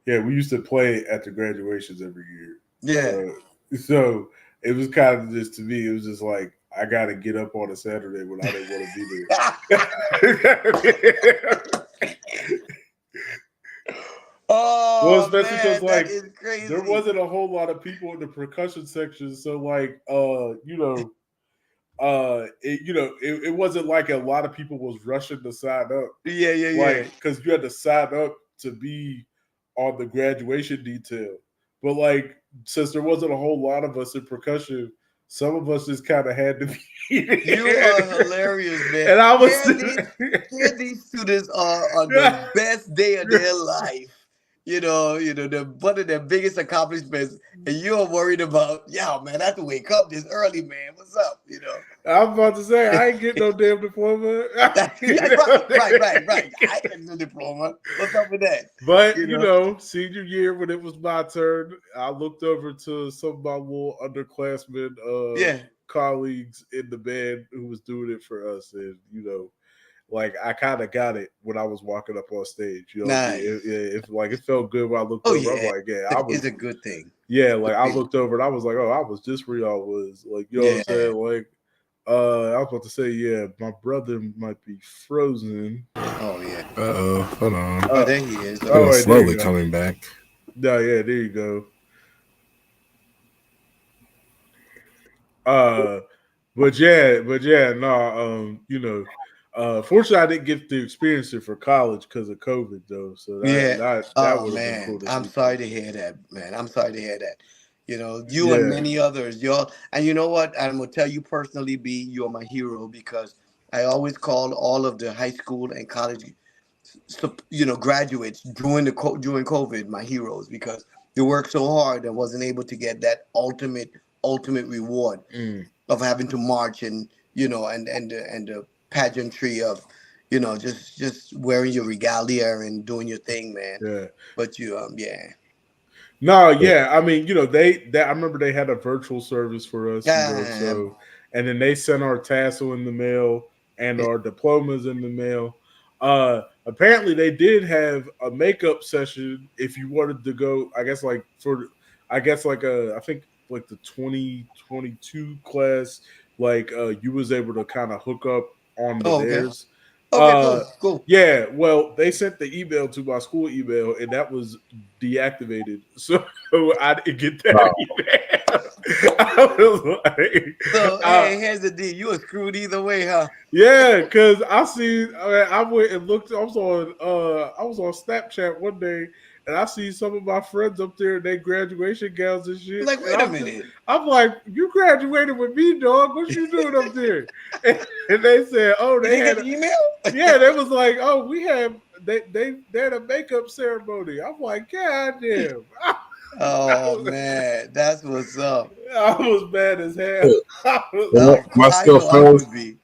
yeah, we used to play at the graduations every year. Yeah. So it was kind of just to me, it was just like I got to get up on a Saturday when I didn't want to be there. Well, Oh especially because man, that like is there crazy. wasn't a whole lot of people in the percussion section, so like it wasn't like a lot of people was rushing to sign up, Yeah, yeah, yeah. like because you had to sign up to be on the graduation detail. But like since there wasn't a whole lot of us in percussion, some of us just kind of had to be You there. are hilarious, man. And I was Here sitting these here these students are on the best day of their life. The one of their biggest accomplishments, and you're worried about, yeah, man, I have to wake up this early, man. What's up? I'm about to say I ain't get no damn diploma. Yeah, right. I get the diploma. What's up with that? But You know? senior year when it was my turn, I looked over to some of my little underclassmen Yeah. colleagues in the band who was doing it for us, and like I kind of got it when I was walking up on stage. You know what I mean? Nice. It felt good when I looked Oh over. I'm yeah, like, yeah, I was. it's a good thing. Yeah, like I looked over and I was like, oh, I was just where y'all was. Like, you know what I'm Yeah. saying? Like, I was about to say, yeah, my brother might be frozen. Oh yeah. Hold on. Oh, Uh, there he is. oh, Feeling Okay. wait, there slowly you go. coming back. No, yeah, there you go. But yeah, no, fortunately I didn't get to experience it for college because of COVID though. So Yeah. that Oh would have been man, cool to I'm see. sorry to hear that, man. I'm sorry to hear that. You and Yeah. many others, y'all. And you know what? I'm gonna tell you personally, B, you're my hero because I always call all of the high school and college, graduates during COVID my heroes because they worked so hard and wasn't able to get that ultimate reward Mm, of having to march and the pageantry of just wearing your regalia and doing your thing, man. yeah. But you yeah. No, yeah. I mean, I remember they had a virtual service for us, Ah, and then they sent our tassel in the mail and our diplomas in the mail. Apparently they did have a makeup session if you wanted to go, I think like the 2022 class, like you was able to kind of hook up on to oh, okay. theirs. Okay, Uh cool. yeah, well, they sent the email to my school email, and that was deactivated, so I didn't get that Wow. email. I was like, So uh, hey, here's the deal. You were screwed either way, huh? yeah, because I went and looked. I was on Snapchat one day, and I see some of my friends up there in their graduation gowns and shit, Like, and wait a minute. I'm like, you graduated with me, dog. What you doing up there? And they said, oh, You they didn't get had. the email? Yeah, they was like, oh, we have they had a makeup ceremony. I'm like, God damn. Oh man, that's what's up. I was mad as hell. I was, Of Am course, I I still know I froze? would be.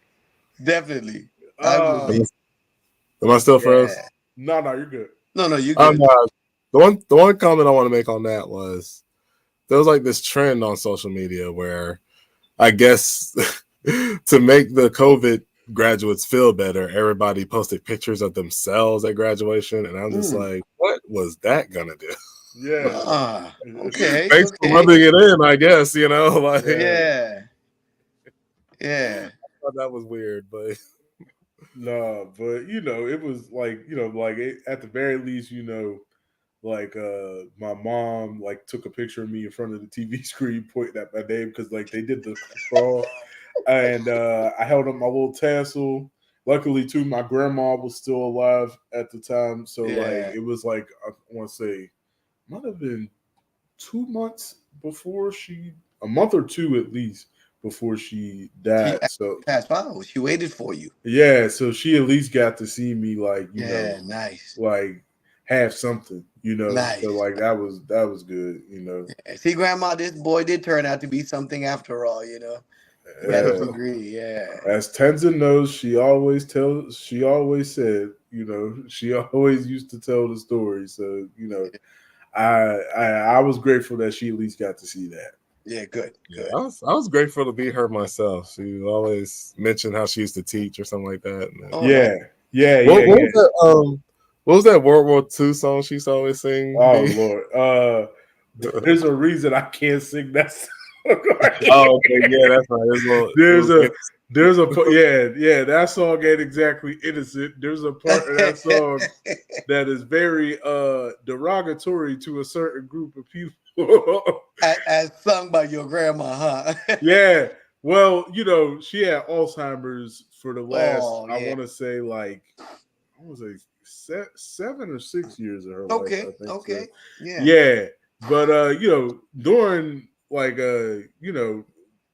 Definitely, I would uh Am be. I still froze? Yeah. no, you're good. No, you good. No. The one comment I want to make on that was there was like this trend on social media where I guess to make the COVID graduates feel better, everybody posted pictures of themselves at graduation, and I'm just Mm. like, what was that gonna do? Yeah. Ah, okay, Thanks for okay. rubbing it in, I guess. Like Yeah. Yeah, yeah. I thought that was weird, but No, but it was like, at the very least, like my mom like took a picture of me in front of the TV screen pointing at my name because like they did the crawl, and I held up my little tassel. Luckily, too, my grandma was still alive at the time, so like Yeah. it was like I want to say might have been 2 months before a month or two at least before she She died. actually So passed by. She waited for you. yeah, so she at least got to see me like Yeah, nice, like have something, So nice. like that was good. See, Grandma, this boy did turn out to be something after all. You got to Uh, agree. Yeah. as Tenzin knows, she always said, she always used to tell the story. So, I was grateful that she at least got to see that. Yeah, good, yeah, good. I was grateful to be her myself. She always mentioned how she used to teach or something like that. And Oh, nice. Yeah, yeah, what, yeah, what yeah. was that? What was that World War II song she used to always sing? Oh B? Lord. There's a reason I can't sing that song. Oh, okay, yeah, that's right. there's a yeah, that song ain't exactly innocent. There's a part of that song that is very derogatory to a certain group of people. As sung by your grandma, huh? Yeah. Well, she had Alzheimer's for the last, Oh, I yeah. want to say, like, I want to say 7 or 6 years of her life, I Okay, think so. okay. Yeah. Yeah. But, during, like,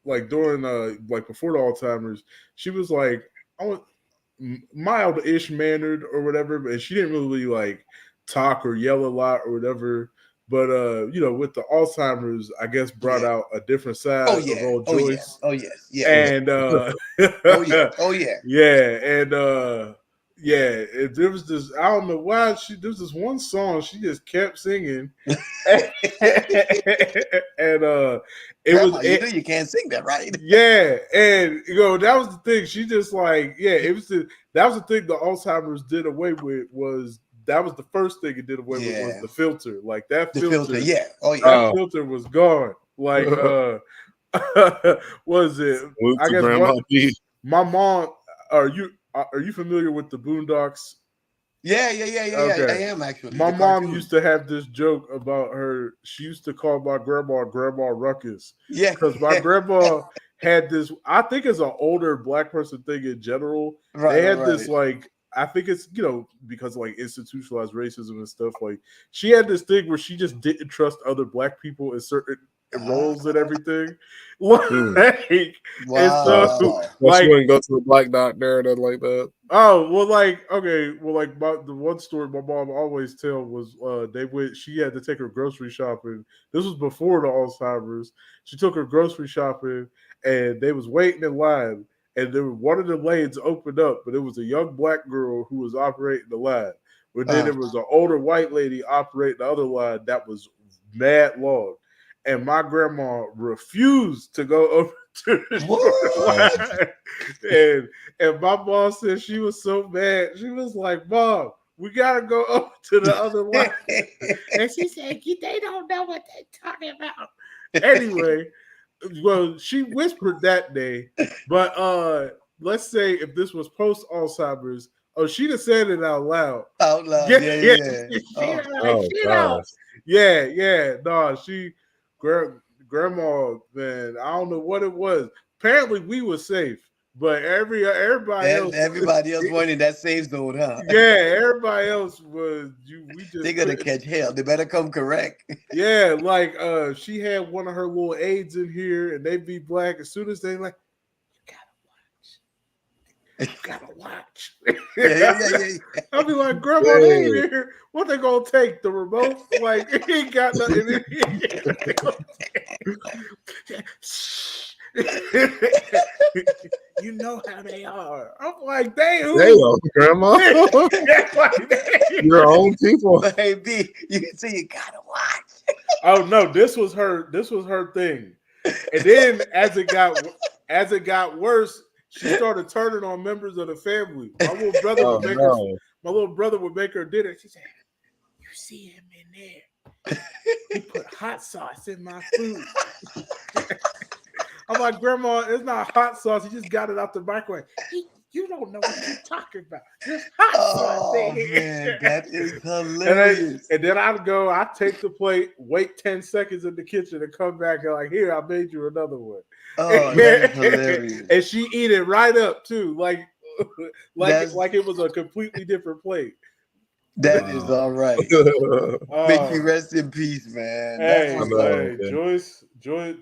like during, like before the Alzheimer's, she was like, I was mild-ish mannered or whatever, but she didn't really, like, talk or yell a lot or whatever. But with the Alzheimer's, I guess brought Yeah. out a different Oh, side of yeah. old Oh, yes. Joyce. Oh, yes. Yes. Yeah. And Oh, yeah. Oh, yeah. yeah, and Yeah, there was this. I don't know why there's this one song she just kept singing, and it was Grandma, you know you can't sing that, right? yeah, and that was the thing. She just like it was that was the thing the Alzheimer's did away with was that was the first thing it did away with was Yeah, the filter. Like that the filter. filter, Yeah. Oh yeah. that Oh, filter was gone. Like was it? salute I to guess Grandma what B. my mom. Are you familiar with the Boondocks? Yeah. I Okay. am actually My the mom cartoon. used to have this joke about her. She used to call my grandma Ruckus Yeah. because my grandma had this. I think it's an older black person thing in general. They had this Right. like. I think it's because of, like institutionalized racism and stuff. Like she had this thing where she just didn't trust other black people in certain roles and everything. Hmm. Like and so Wow. Well, she like wouldn't go to the black doctor or nothing like that. oh well, like okay, well like the one story my mom always tell was she had to take her grocery shopping. This was before the Alzheimer's. She took her grocery shopping and they was waiting in line and there one of the lanes opened up, but it was a young black girl who was operating the line. But then Uh, there was an older white lady operating the other line that was mad long. And my grandma refused to go over to the short what? line. And and my mom said she was so mad. She was like, "Mom, we gotta go over to the other line." And she said, "They don't know what they're talking about." Anyway, well, she whispered that day, but let's say if this was post Alzheimer's, oh, she'd have said it out loud. Out loud. Yeah, Yeah. yeah, Yeah. she Oh. like, Oh you know, gosh. yeah. No, grandma, man, I don't know what it was. Apparently, we were safe, but everybody And else, everybody else wanted that safe zone, huh? yeah, everybody else was you. We They're just gonna couldn't. catch hell. They better come correct. Yeah, like she had one of her little aides in here, and they be black. As soon as they like, you gotta watch. Yeah. I'll be like, Grandma, they ain't Dang. in here. What they gonna take? The remote? Like, it ain't got nothing in here. You know how they are. I'm like, they who? Damn, Grandma. Like, they- Your own people. Baby, you see, you gotta watch. oh no, this was her. This was her thing. And then as it got worse, she started turning on members of the family. My little brother Oh would make her. no. My little brother would make her dinner. She said, "You see him in there? He put hot sauce in my food." I'm like, Grandma, it's not hot sauce. He just got it out the microwave. You don't know what you're talking about. There's hot sauce Oh in here. man, that is And, I, hilarious. and then I'd take the plate, wait 10 seconds in the kitchen, and come back and like, here, I made you another one. Oh, that is hilarious. And she eat it right up too, like That's it was a completely different plate. that is Wow. all right. May she Oh, rest in peace, man. That's hey, I what's know. up. hey, Yeah.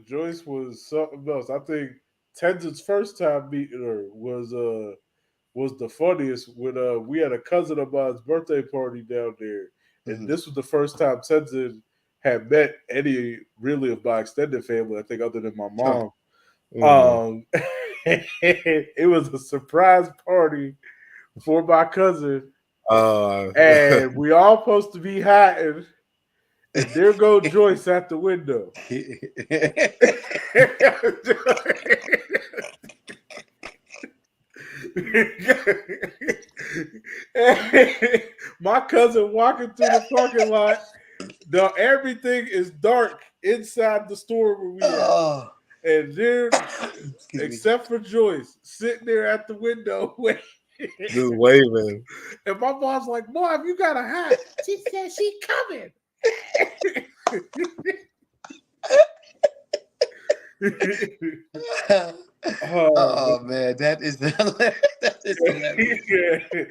Joyce was something else. I think Tenzin's first time meeting her was the funniest when we had a cousin of mine's birthday party down there, and Mhm. this was the first time Tenzin had met any really of my extended family. I think other than my Huh. mom. Mhm. It was a surprise party for my cousin, Uh, and we all supposed to be hiding. And there go Joyce at the window. My cousin walking through the parking lot. Everything is dark inside the store where we at. Oh, And there, excuse me. except for Joyce, sitting there at the window waiting. just waving. And my mom's like, Mom, you gotta hide. She said she coming. Oh Oh, man, that is hilarious. That is hilarious.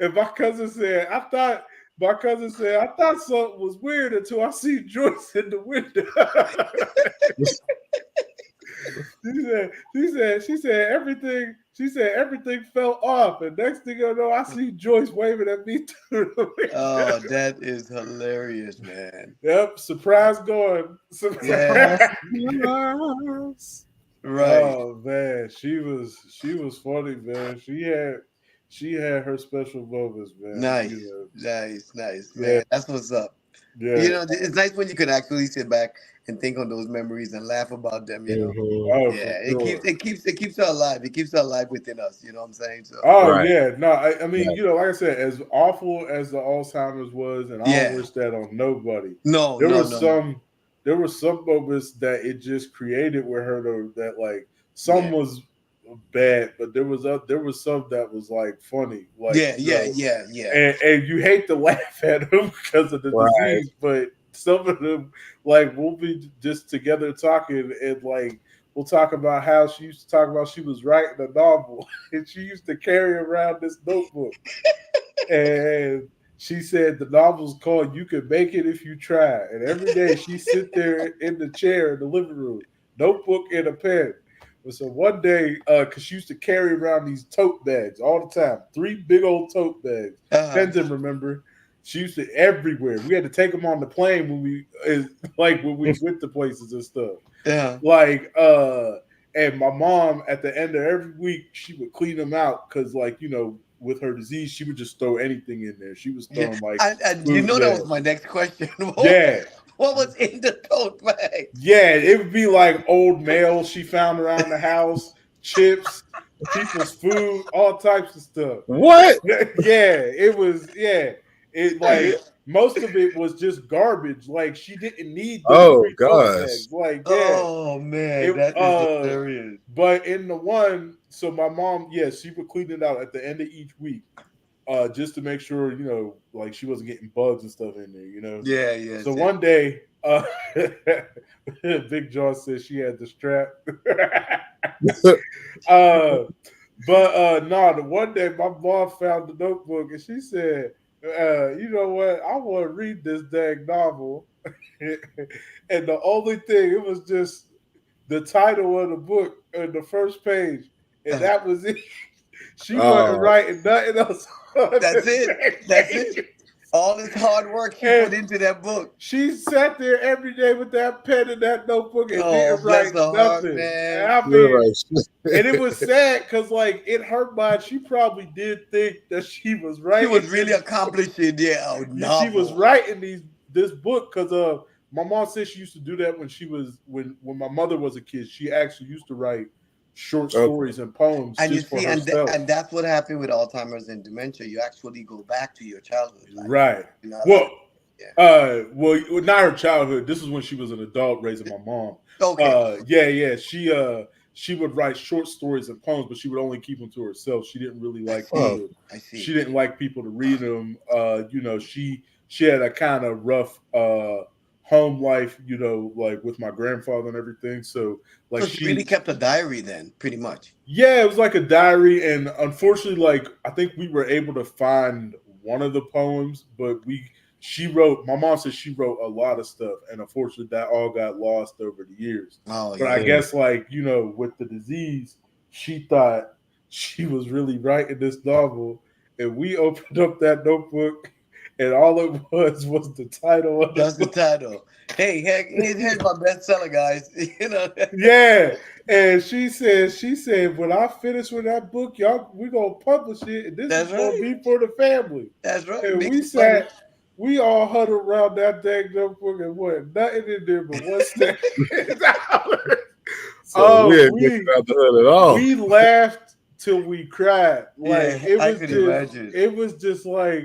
and my cousin said, I thought something was weird until I see Joyce in the window. She said everything fell off, and next thing you know, I see Joyce waving at me through the window. Oh, that is hilarious, man. Yep, surprise going. Yeah, Yes. right. Oh man, she was funny, man. she had her special moments, man. Nice, nice, nice, Yeah, man. That's what's up. yeah. It's nice when you can actually sit back and think on those memories and laugh about them. Mhm. Oh, for Yeah, sure. it keeps her alive. It keeps her alive within us. You know what I'm saying? So Oh Right. yeah, no, I mean, Right. like I said, as awful as the Alzheimer's was, and I don't yeah, wish that on nobody. no, There no, were no, no. some moments that it just created with her that like some Yeah, was bad, but there was some that was like funny, like yeah, yeah, yeah, yeah. and you hate to laugh at them because of the Right. disease, but some of them like we'll be just together talking and like we'll talk about how she used to talk about she was writing a novel and she used to carry around this notebook and she said the novel's called You Can Make It If You Try. And every day she sit there in the chair in the living room, notebook and a pen. But so one day, because she used to carry around these tote bags all the time, 3 big old tote bags. Uh Kenton, remember? She used to everywhere. We had to take them on the plane when we went to places and stuff. yeah. Like and my mom at the end of every week she would clean them out because like with her disease she would just throw anything in there. She was Yeah, throwing like and food that there. was my next question. Yeah. What was in the tote bags? Yeah, it would be like old mail she found around the house, chips, people's food, all types of stuff. What? Yeah, it was. Yeah, it like most of it was just garbage. Like she didn't need them Oh 3 tote gosh. bags. Like yeah, Oh man, it. that is hilarious. But in the one, so my mom, yeah, she would clean it out at the end of each week, just to make sure like she wasn't getting bugs and stuff in there. Yeah, yes, So yes. one day, Big John said she had the strap. uh, but no, the one day my mom found the notebook and she said, "You know what? I want to read this dang novel." And the only thing it was just the title of the book on the first page, and that was it. She wasn't Oh, writing nothing else on That's the it. dang That's it. page. All this hard work she put And into that book. she sat there every day with that pen and that notebook and Oh, didn't bless write her heart, nothing. And man. I you're mean, right. and it was sad because, like, in her mind, she probably did think that she was She writing was really accomplishing a she was novel. writing this book because my mom said she used to do that when she was when my mother was a kid. She actually used to write short Okay. stories and poems And you just for see, herself. and that's what happened with Alzheimer's and dementia. You actually go back to your childhood life. Right. You know, a lot Well, of yeah. not her childhood. This is when she was an adult raising my mom. Okay, Yeah, yeah. She would write short stories and poems, but she would only keep them to herself. She didn't really I like Oh, see. people. I see. She didn't like people to read them. She had a kind of rough home life, like with my grandfather and everything. So like So she really she kept a diary then, pretty much. yeah, it was like a diary, and unfortunately, like I think we were able to find one of the poems, but she wrote. My mom said she wrote a lot of stuff, and unfortunately, that all got lost over the years. Oh But I yeah. mm. guess, like with the disease, she thought she was really writing this novel, and we opened up that notebook, and all it was the title of the That's the book. title. Hey, here's my bestseller, guys. You know. Yeah. And she said, when I finish with that book, y'all, we gonna publish it, and this is That's gonna right. be for the family. That's right. And Make some money. we all huddled around that dang notebook and what nothing in there but one stack of dollars. So we Oh, ain't getting out the hood at all. we laughed till we cried. Like Yeah, I could imagine. it was just like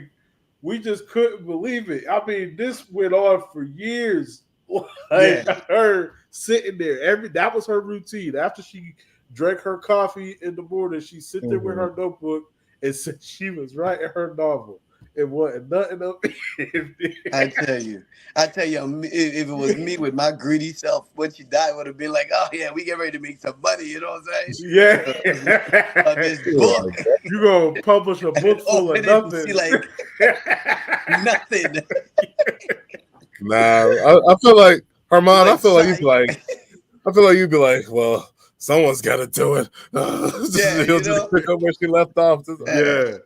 we just couldn't believe it. I mean, this went on for years. Like Yeah. her sitting there that was her routine. After she drank her coffee in the morning, she sit there with Mhm. her notebook and said she was writing her novel. It wasn't nothing up in I there. tell you, if it was me with my greedy self, when she died, would have been like, "Oh yeah, we get ready to make some money." You know what I'm Yeah. saying? On this You're book, like that. You gonna publish a and then book full of open it and see nothing. like nothing. Nah, I feel like Herman. Like sight. I feel like you'd be like, well, someone's got to do it. Yeah, He'll just pick up where she left off. uh, Yeah.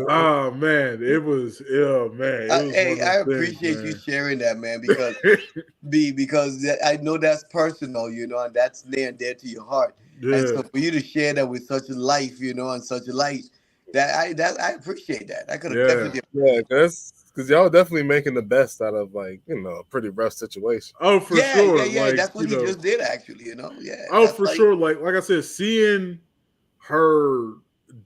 Oh man, it was man, it was hey, one of I them things, appreciate you man. sharing that, man, because I know that's personal, and that's near and dear to your heart, and Yeah. so for you to share that with such a life, and such a light. I appreciate that. I could have kept Yeah. it. Yeah, because y'all were definitely making the best out of like a pretty rough situation. Oh, for Yeah, yeah, sure. yeah. Like, That's what he just did, actually. Yeah, oh, that's for like, sure. Like I said, seeing her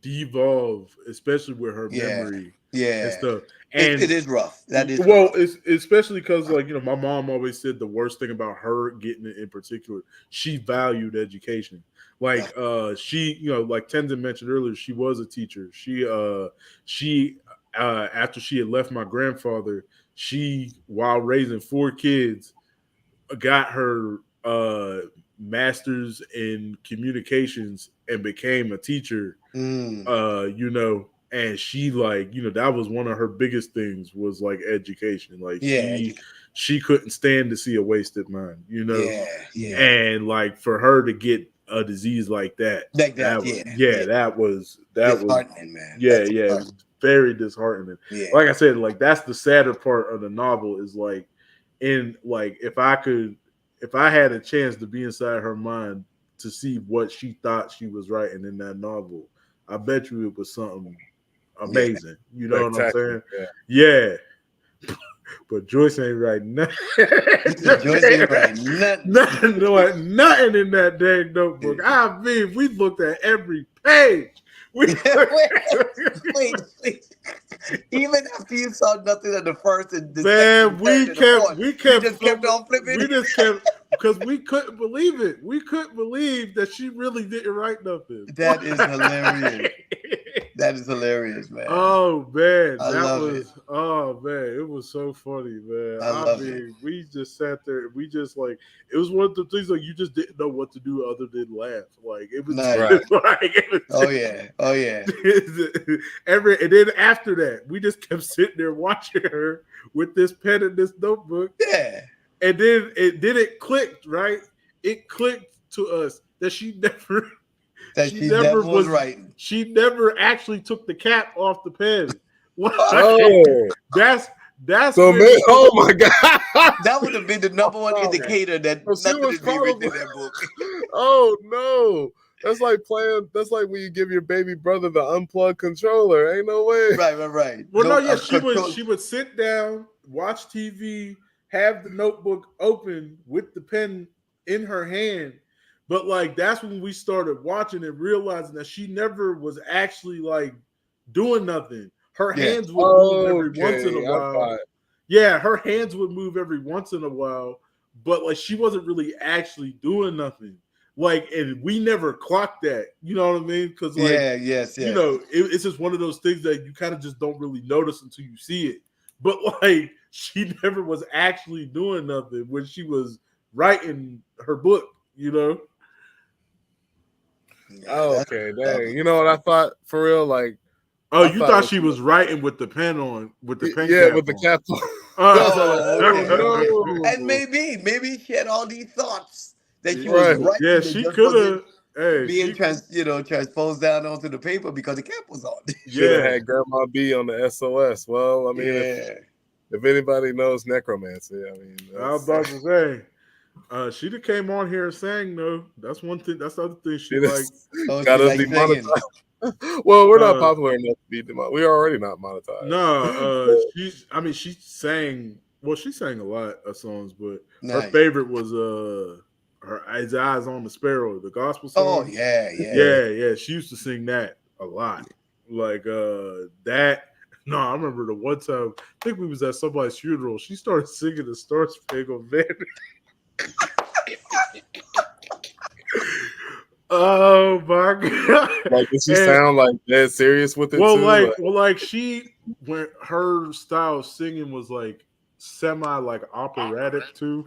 devolve, especially with her yeah, memory and yeah. stuff. It And is rough. That is well, rough. it's especially because like my mom always said the worst thing about her getting it in particular, she valued education. Yeah. Like she, like Tenzin mentioned earlier, she was a teacher. She after she had left my grandfather, she, while raising 4 kids, got her master's in communications and became a teacher. Mm, And she, like, that was one of her biggest things, was like education. Like yeah, she couldn't stand to see a wasted mind. yeah, yeah. And like for her to get a disease like that, Like that that, was, yeah, yeah, yeah. that was Disheartening, man. yeah, That's yeah, it was disheartening. very disheartening. Yeah. Like I said, like that's the sadder part of the novel, is like, in like, if I had a chance to be inside her mind to see what she thought she was writing in that novel, I bet you it was something Yeah. amazing. You know what I'm Spectacular. saying? Yeah. Yeah. But Joyce ain't writing nothing. Joyce ain't right. Nothing. nothing in that dang notebook. I mean, we looked at every page. We wait, wait. Even after you saw nothing of the first and the second and Man, the third and the fourth, we you kept just kept flipping, on flipping. we just kept, because we couldn't believe it. We couldn't believe that she really didn't write nothing. That is hilarious. That is hilarious, man. Oh man, I love it. oh man, it was so funny, man. I I love it. mean, we just sat there, we just, like, it was one of the things, like, you just didn't know what to do other than laugh. Like, it was Nice. Right. just like, it was Oh just- yeah. Oh yeah. and then after that, we just kept sitting there watching her with this pen and this notebook. Yeah. And then it clicked, right? It clicked to us that she never That she never was writing. she never actually took the cap off the pen. Like, Oh, that's so when, man, oh my god, That would have been the number one indicator that So she nothing was is being written in probably- that book. oh no. That's like when you give your baby brother the unplugged controller. Ain't no way. Right. well, no, yeah, control- she would sit down, watch TV, have the notebook open with the pen in her hand. But like, that's when we started watching and realizing that she never was actually like doing nothing. Her Yeah. hands would move every once in a Okay, I while. thought- Yeah, her hands would move every once in a while, but like she wasn't really actually doing nothing. Like, and we never clocked that. You know what I mean? Because like, yes. it's just one of those things that you kind of just don't really notice until you see it. But like, she never was actually doing nothing when she was writing her book. Oh, okay, dang. You know what I thought for real? Like, Oh, I you thought thought it she was writing with the pen on, with the pen yeah, cap with the on. cap on. Oh, okay. no. And maybe she had all these thoughts that she Right. was writing. Yeah, that she just could wasn't have. Hey, being transposed down onto the paper because the cap was on. Should have yeah. had Grandma B on the SOS. Well, I mean, if anybody knows necromancy, I mean, I was about to say, she that came on here and sang though. That's one thing. That's the other thing she liked. Oh, got she us like demonetized. singing. Well, we're not popular enough to be demonetized. We're already not monetized. No, she sang. Well, she sang a lot of songs, but her Nice. favorite was her "His Eyes on the Sparrow," the gospel song. Oh yeah. Yeah. She used to sing that a lot. Like that. No, I remember the one time, I think we was at somebody's funeral. She started singing the Star Spangled Banner. Oh my god! Like, does she sound like dead serious with it too? Like she, when her style of singing was like semi like operatic too.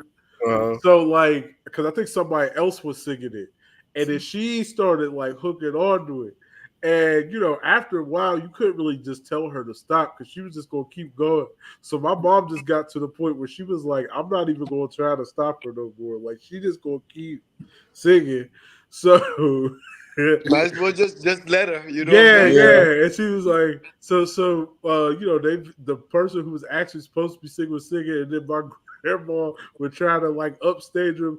So like, because I think somebody else was singing it, and then she started like hooking onto it. And after a while, you couldn't really just tell her to stop because she was just gonna keep going. So my mom just got to the point where she was like, "I'm not even gonna try to stop her no more. Like, she just gonna keep singing." So might as well just let her. Yeah. And she was like, so the person who was actually supposed to be singing was singing, and then my grandma would try to like upstage him.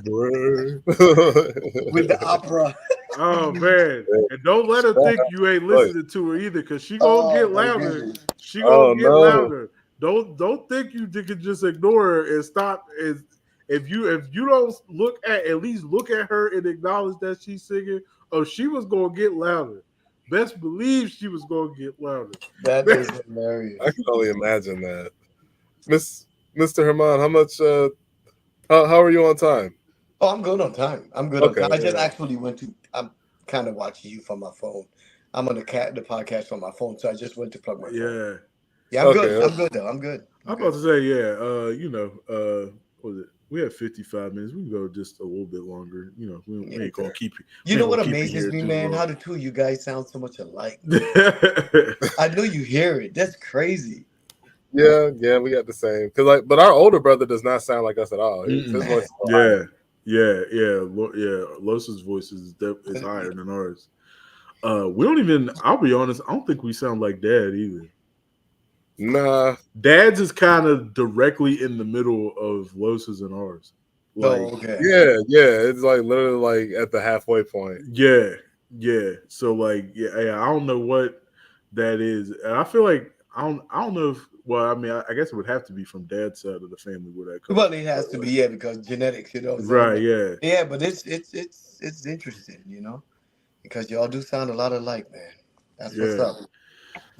with the opera. Oh man. And don't let her think you ain't listening to her either, because she gonna Oh get my louder. goodness. She gonna Oh get no. louder. Don't think you can just ignore her and stop. If you don't at least look at her and acknowledge that she's singing, oh, she was gonna get louder. Best believe she was gonna get louder. That is I hilarious. can only imagine that. Miss Mr. Herman, how much how are you on time? Oh, I'm good on time. I'm good on Okay. time. I just actually went to. I'm kind of watching you from my phone. I'm on the podcast from my phone, so I just went to plug my phone. Yeah. Yeah, I'm good. Okay. I'm good though. I'm good. I'm I'm about good. to say, yeah, what was it? We have 55 minutes. We can go just a little bit longer. We Yes, ain't gonna sir. keep you. You We ain't know gonna what keep you amazes here me, too man? long. How the two of you guys sound so much alike, man. I know you hear it. That's crazy. Yeah, we got the same. Cause but our older brother does not sound like us at all. His Mm-mm. voice is higher. Yeah, yeah. Los's voice is higher than ours. We don't even. I'll be honest. I don't think we sound like Dad either. Nah. Dad's is kind of directly in the middle of Los's and ours. Like, Oh, okay. Yeah. It's like literally like at the halfway point. yeah, yeah. So like, yeah. I don't know what that is, and I feel like I don't know if. Well, I mean, I guess it would have to be from Dad's side of the family where that comes Well, from. it has But to be, like, yeah, because genetics, you know what I'm saying? right, But yeah. yeah, but it's interesting, you know, because y'all do sound a lot alike, man. That's what's Yeah. up.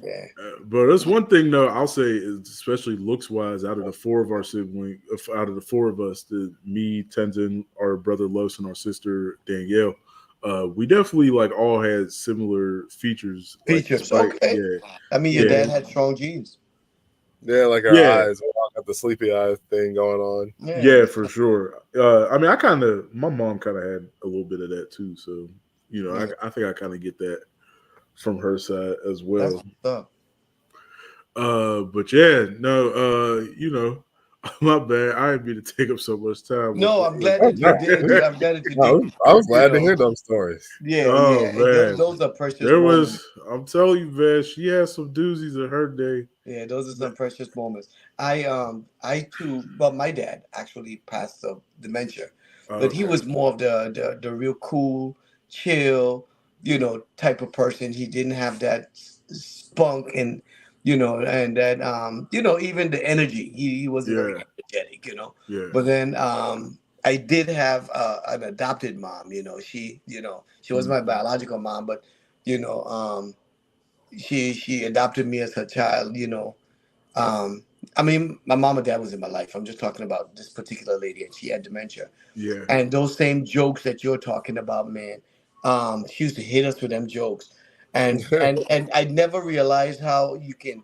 Yeah. But that's one thing, though. I'll say, is especially looks wise, out of the four of our siblings, out of the four of us, me, Tenzin, our brother Los, and our sister Danielle, we definitely like all had similar features. Like, Features. despite, Okay. I mean, your yeah, dad had strong genes. Yeah, like our yeah, eyes. We all got the sleepy eye thing going on. Yeah. yeah, for sure. I mean, my mom kind of had a little bit of that too. So, Yeah. I think I kind of get that from her side as That's well. what's up. But yeah, no, my bad. I didn't mean to take up so much time with No, it. I'm glad Oh, that you no. did. I'm glad that you I did. was You glad to hear know. those stories. Yeah, Oh yeah. man, Those are precious there moments. was. I'm telling you, man, she had some doozies in her day. Yeah, those are some precious moments. I too, well, my dad actually passed of dementia, but he Okay. was more of the real cool, chill, type of person. He didn't have that spunk and and that even the energy. He wasn't very Yeah. energetic. Yeah. But then I did have an adopted mom. She was Mm. my biological mom, but you know she adopted me as her child. um, I mean, my mom and dad was in my life. I'm just talking about this particular lady, and she had dementia. Yeah. And those same jokes that you're talking about, man, she used to hit us with them jokes, and I never realized how you can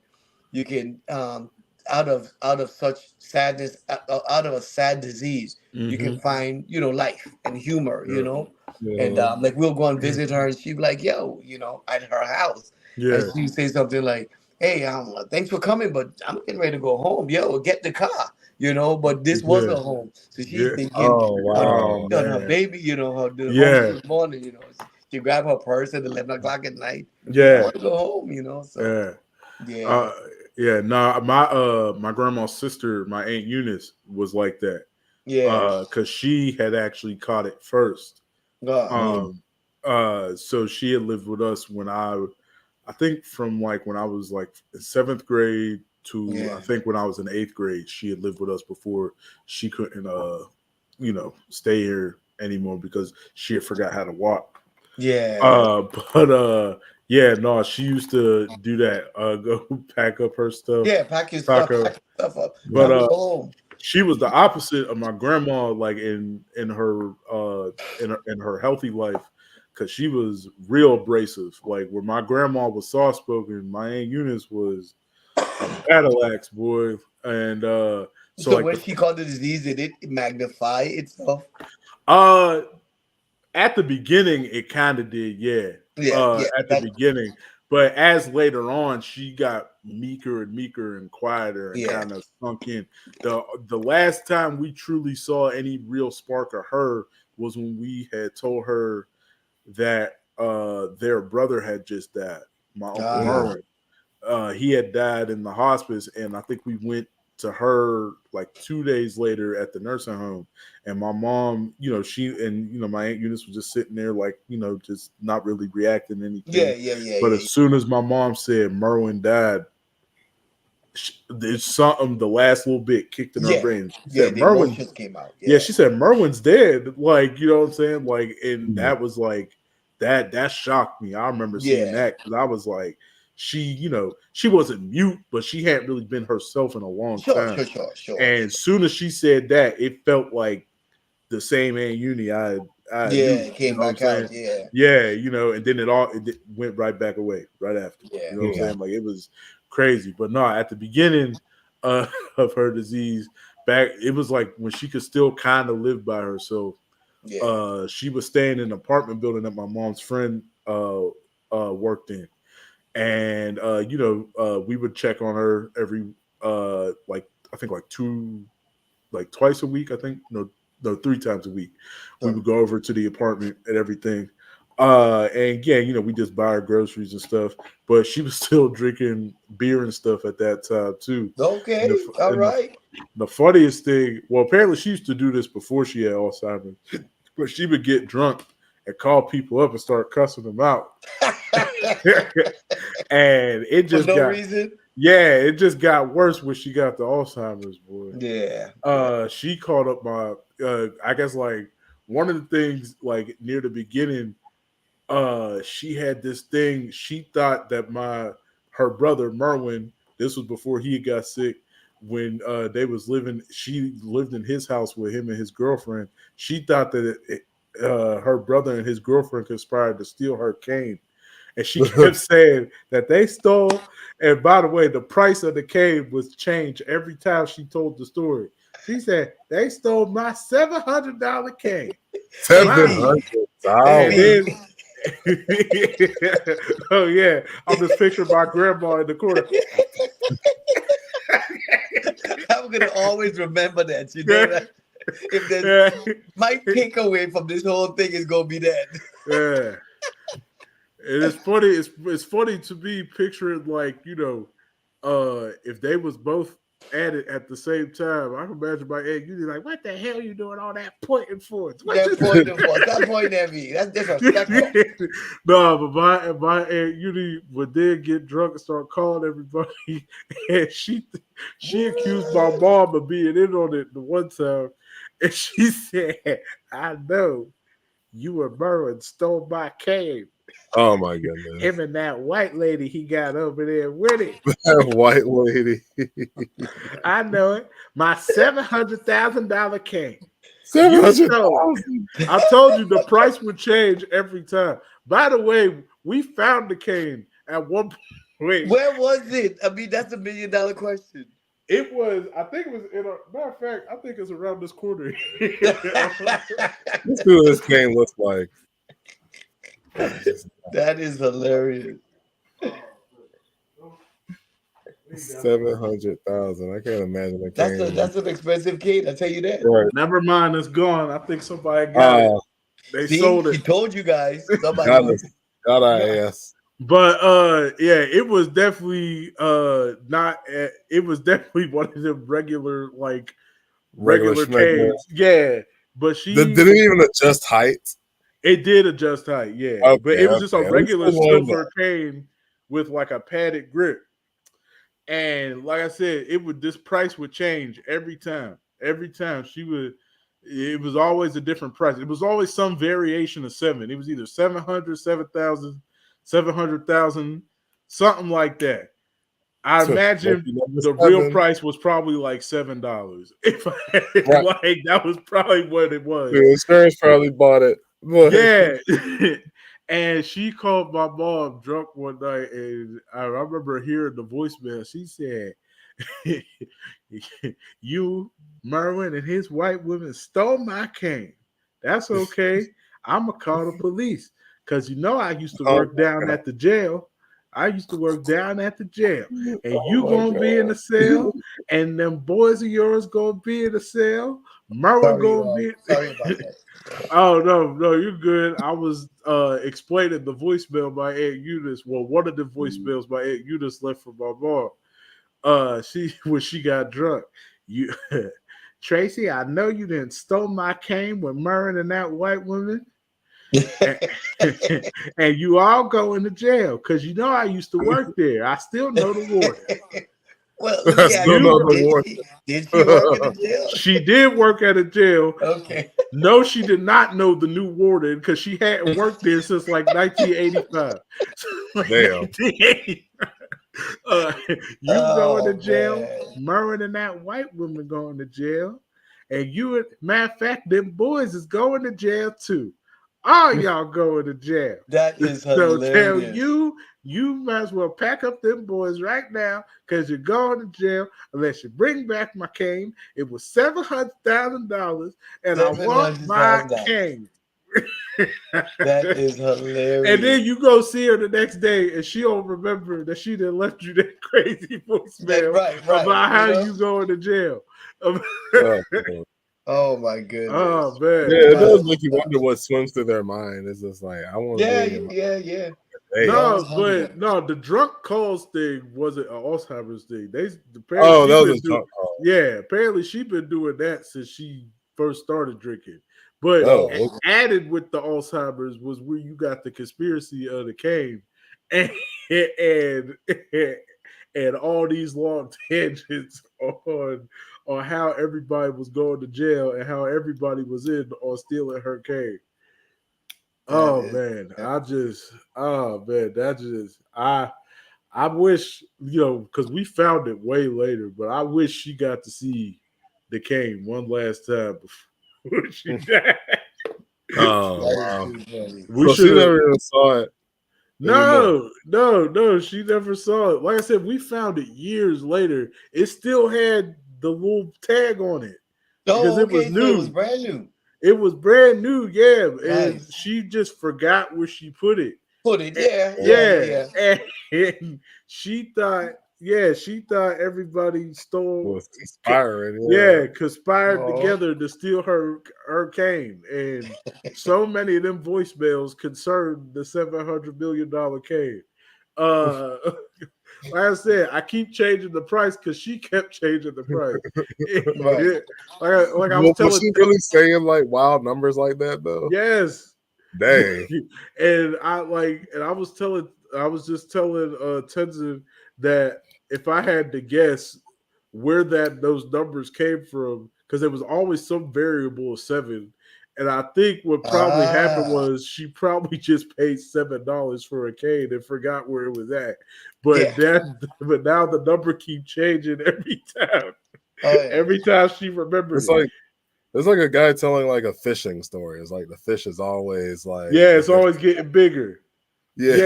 out of such sadness, out of a sad disease, you can Mm-hmm. find life and humor, Yeah. and Yeah. like we'll go and visit her, and she'd be like, "Yo," at her house, and Yeah. she'd say something like, "Hey, thanks for coming, but I'm getting ready to go home. Yo, get the car." But this was Yeah. her home, so she's Yeah. thinking Oh on Oh wow. her man. baby, her the home Yeah. this morning. She grab her purse at 11 o'clock at night. I Yeah. want to go home. So Yeah. yeah, Uh. Yeah. Nah. My grandma's sister, my aunt Eunice, was like that. yeah. Because she had actually caught it first. God, Mm. Um, so she had lived with us I think from like when I was like in seventh grade to I yeah, think when I was in eighth grade, she had lived with us before she couldn't, stay here anymore because she had forgot how to walk. yeah, Uh, but yeah, no, she used to do that. Go pack up her stuff, yeah. pack up. Pack your stuff up. But Time to go home. she was the opposite of my grandma, like in her healthy life, because she was real abrasive. Like where my grandma was soft spoken, my aunt Eunice was a battle axe boy, and so So like when she called the disease, did it magnify itself? uh at the beginning it kind of did, yeah. Yeah, yeah. At the That, beginning, but as later on she got meeker and quieter and yeah. kind of sunk in. The last time we truly saw any real spark of her was when we had told her that their brother had just died, my uncle Ah, Mm. Hermon. He had died in the hospice, and I think we went to her like 2 days later at the nursing home, and my mom, she and my Aunt Eunice was just sitting there like just not really reacting to Yeah, anything. yeah, yeah, But yeah. as soon as my mom said Merwin died, there's something the last little bit kicked in her Yeah, brain. She yeah. said The Merwin. emotions came out. Yeah, Yeah, she said Merwin's dead. Like, you know what I'm saying? Like, and Mhm. that was like that shocked me. I remember seeing yeah. that because I was like, she wasn't mute, but she hadn't really been herself in a long Sure, time. sure, sure, sure, And as sure. soon as she said that, it felt like the same Aunt Uni I Yeah, knew. it You came know what I'm back out. saying? Yeah, Yeah, and then it went right back away right after. yeah, You know what I'm Yeah. yeah, saying? Like it was crazy. But no, at the beginning uh, of her disease, back it was like when she could still kind of live by herself. yeah. She was staying in an apartment building that my mom's friend worked in, and we would check on her every like I think like twice a week. I think no 3 times a week. We Sure. would go over to the apartment and everything. And yeah, we just buy her groceries and stuff. But she was still drinking beer and stuff at that time too. And Okay, the all and the, right. the funniest thing, well, apparently she used to do this before she had Alzheimer's, but she would get drunk and call people up and start cussing them out. And For no reason. it just got worse when she got the Alzheimer's, boy. Yeah, yeah. She called up my I guess like one of the things like near the beginning, she had this thing. She thought that her brother Merwin, this was before he got sick, when they was living, she lived in his house with him and his girlfriend. She thought that her brother and his girlfriend conspired to steal her cane. And she kept saying that they stole. And by the way, the price of the cane was changed every time she told the story. She said they stole my $700 cane. Seven Wow. hundred And dollars. Easy. then, oh yeah, I'm just picturing my grandma in the corner. I'm gonna always remember that. You know Yeah, that if there's yeah, my takeaway from this whole thing is gonna be that. yeah. And it's funny. It's funny to me picturing like if they was both at it at the same time. I can imagine my aunt you like, what the hell you doing all that pointing for? What That point of force. Stop pointing at me. That's disrespectful. No, but my aunt Uni would then get drunk and start calling everybody, and she accused my mom of being in on it the one time, and she said, "I know you and Merwin stole my cane. Oh my goodness. Him and that white lady he got over there with him. That white lady. I know it. My $700,000 cane. Seven You hundred stole it. thousand. I told you the price would change every time. By the way, we found the cane at one point. Where was it? I mean, that's $1 million question. It was, I think it was in a matter of fact, I think it's around this corner. Let's see what this game looks like. That is hilarious. 700,000. I can't imagine a game. That's an expensive kid. I tell you that. Right. Never mind, it's gone. I think somebody got it. They See, sold she it. told you guys. Somebody God, wants. God, I ass. But yeah, it was definitely not it was definitely one of them Regular regular schmegular. canes. Yeah. But Did it even adjust height? it did adjust height, yeah. But Okay, it was just a okay. At least regular I learned that. silver cane with like a padded grip. And like I said, this price would change every time. Every time it was always a different price. It was always some variation of seven. It was either 700, 7,000, 700,000, something like that. I So, imagine lucky number the real 7. price was probably like $7. If Right. like that was probably what it was. The insurance probably bought it. But Yeah. And she called my mom drunk one night, and I remember hearing the voicemail. She said, "You, Merwin, and his white woman stole my cane. That's okay. I'm gonna call the police because I used to oh work my down god. at the jail. I used to work down at the jail, and you Oh my gonna be in the god. cell, and them boys of yours gonna be in the cell. Merwin gonna be." Sorry about that. Oh no, you're good. I was explaining the voicemail by Aunt Eunice. Well, one of the voicemails by Aunt Eunice left from my mom. She when she got drunk, you Tracy, I know you didn't stole my cane with Murray and that white woman. And, and you all going to jail because you know I used to work there. I still know the warden. Well, let I me ask still You know you: the war. did she work at the jail? She did work at a jail. Okay. No, she did not know the new warden because she hadn't worked there since like 1985. So, like Damn. 1980. Uh, you going to Oh jail? man, Merwin and that white woman going to jail. And you, matter of fact, them boys is going to jail too. All y'all going to jail. that is So tell hilarious. you might as well pack up them boys right now because you're going to jail unless you bring back my cane. It was $700,000 and I Seven want hundred my thousand dollars. cane. That is And then hilarious. you go see her the next day, and she don't remember that she done left you that crazy That voicemail right, right. about You how know. you going to jail. Oh, man. Oh my Oh goodness. man, Yeah, it But does make you wonder what swims through their mind. It's just like I want to yeah, be in yeah, my yeah, yeah. day. Those no, hundred but dollars. no, the drunk calls thing wasn't an Alzheimer's thing. They apparently Oh, she that was been a doing, junk call. yeah, apparently she been doing that since she first started drinking. But Oh, Oh, okay. added with the Alzheimer's was where you got the conspiracy of the cane, and and and all these long tangents on how everybody was going to jail and how everybody was in on stealing her cane. that Oh is. man, oh man, that just I wish because we found it way later, but I wish she got to see the cane one last time before she died. Oh, That is wow. too funny. We So she should have. never even saw it anymore. No, she never saw it. Like I said, we found it years later. It still had the little tag on it because Oh, it was okay. So it was new. brand new. It was brand new, yeah, and Nice. she just forgot where she put it. Put it. And- Yeah, yeah, yeah, yeah, yeah. and she thought everybody stole, Was conspiring. yeah, conspired Oh, together to steal her cane, and so many of them voicemails concerned the $700 million cane. Uh, like I said, I keep changing the price because she kept changing the price. right. like I was Was telling, she really saying like wild numbers like that though? yes, Dang. and I was just telling Tenzin that if I had to guess where that those numbers came from, because there was always some variable of seven. And I think what probably happened Ah, was she probably just paid $7 for a cane and forgot where it was at. yeah. But now the number keep changing every time. Oh yeah. Every time she remembered It's it. like it's like a guy telling like a fishing story. It's like the fish is always like Yeah, the it's fish. always getting bigger. Yeah.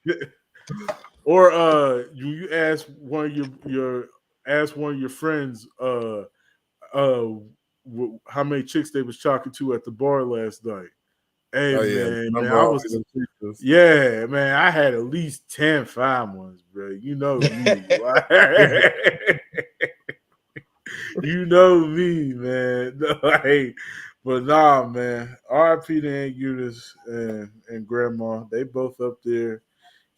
Yeah. Or you ask one of your friends uh how many chicks they was talking to at the bar last night. Hey Oh yeah. The man, number I always was increases. yeah, man, I had at least 10 fine ones, bro. You know me. You know me, man. Like, but nah, man. R.I.P. to Aunt Eunice and Grandma. They both up there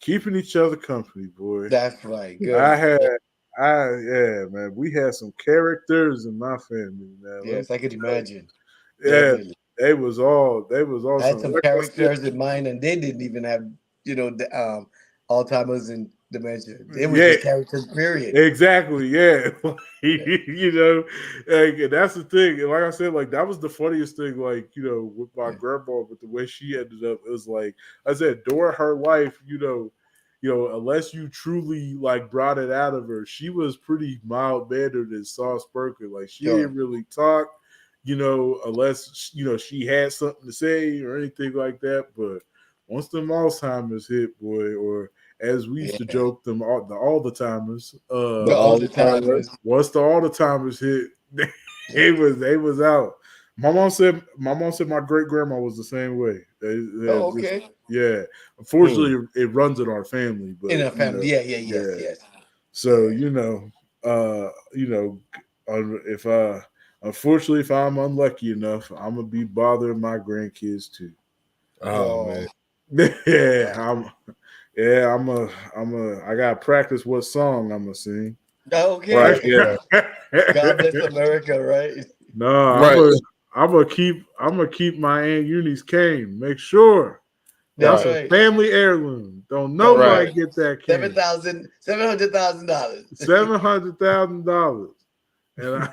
keeping each other company, boy. That's right. I Good. had, yeah, man. We had some characters in my family, man. Let me Yes, I could tell you. imagine. Yeah, Definitely. they was I had awesome. some Like I said, characters in mind, and they didn't even have, Alzheimer's and dementia. They were yeah, just characters. Period. exactly. Yeah, you know, like, and that's the thing. And like I said, like that was the funniest thing. Like with my Yeah. grandma, with the way she ended up, it was like I said during her life. Unless you truly like brought it out of her, she was pretty mild mannered and soft spoken. Like she Sure. didn't really talk. Unless she had something to say or anything like that. But once them Alzheimer's hit, boy, or as we used to Yeah. joke them all the timers. The All all the the time. timers. Once the all the timers hit, they was out. My mom said my great grandma was the same way. They Oh, just okay. yeah. Hmm. Unfortunately, it runs in our family, In but a family. Yeah, yeah, yes, yeah. yes. So Yeah. uh, you know, if unfortunately if I'm unlucky enough, I'm gonna be bothering my grandkids too. Oh Oh, man. yeah, yeah. I'm. Yeah, I gotta practice what song I'm gonna sing. Okay. Right, yeah. God bless America, right? No, Right, I'm gonna keep my Aunt Uni's cane. Make sure That's that's right, a right. family heirloom. Don't That's right. nobody right. get that cane. $700,000. $700,000, and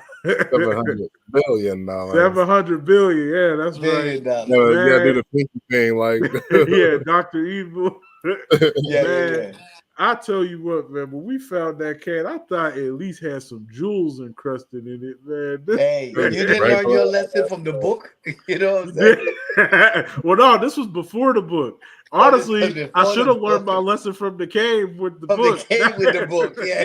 $700 billion. 700 billion. Yeah, that's right, $1 billion. No, you gotta do man. the pinky thing, like Yeah, Doctor Evil, Yeah, yeah, man. yeah. I tell you what, man. When we found that can, I thought it at least had some jewels encrusted in it, man. Hey, Really, you didn't right? learn your lesson from the book? You know what I'm saying? Well, no, this was before the book. Oh, this was Honestly, I before the should have learned book. my lesson from the cave with the From the book. cave with the book, yeah.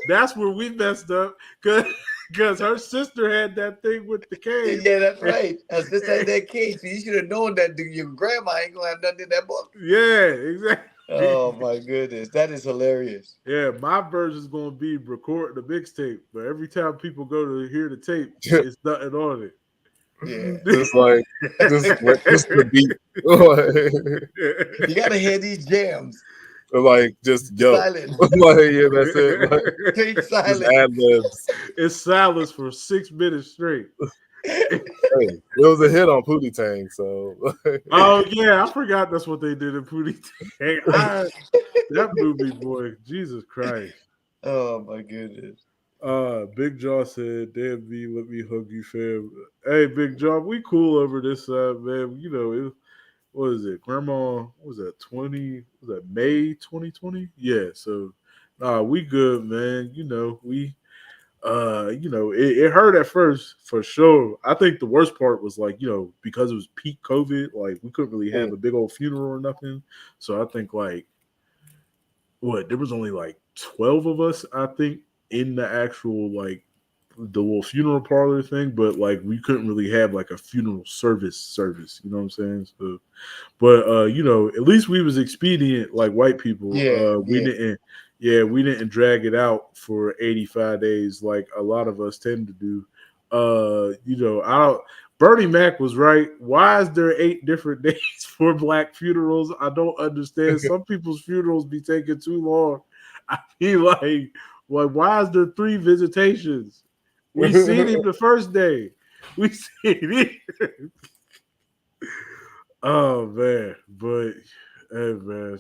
That's where we messed up because her sister had that thing with the cave. Yeah, that's right. Her sister had that cage, so you should have known that your grandma ain't gonna have nothing in that book. Yeah, exactly. Oh my goodness, that is hilarious. Yeah, my version is gonna be recording the mixtape, but every time people go to hear the tape, it's nothing on it. Yeah. Just like just the beat. You gotta hear these jams. Like just yo. Silent. Like yeah, that's it. Like Straight just silent. ad libs. It's silence for 6 minutes straight. Hey, it was a hit on Pootie Tang, so Oh yeah, I forgot that's what they did in Pootie Tang. That movie, boy, Jesus Christ. Oh my goodness. Big Jaw said, "Damn V, let me hug you, fam." Hey, Big Jaw, we cool over this side, man. You know, what is it? Grandma, what was that 20? Was that May 2020? Yeah. So, we good, man. You know, it hurt at first for sure. I think the worst part was like, because it was peak COVID, like we couldn't really have a big old funeral or nothing. So I think like there was only like 12 of us, I think, in the actual like the little funeral parlor thing, but like we couldn't really have like a funeral service, you know what I'm saying? So but at least we was expedient like white people. Yeah, We yeah. didn't drag it out for 85 days like a lot of us tend to do. I don't Bernie Mac was right. Why is there 8 different days for black funerals? I don't understand. Some people's funerals be taking too long. I feel like, why is there 3 visitations? We seen him the first day. We seen him. Oh man, but hey man,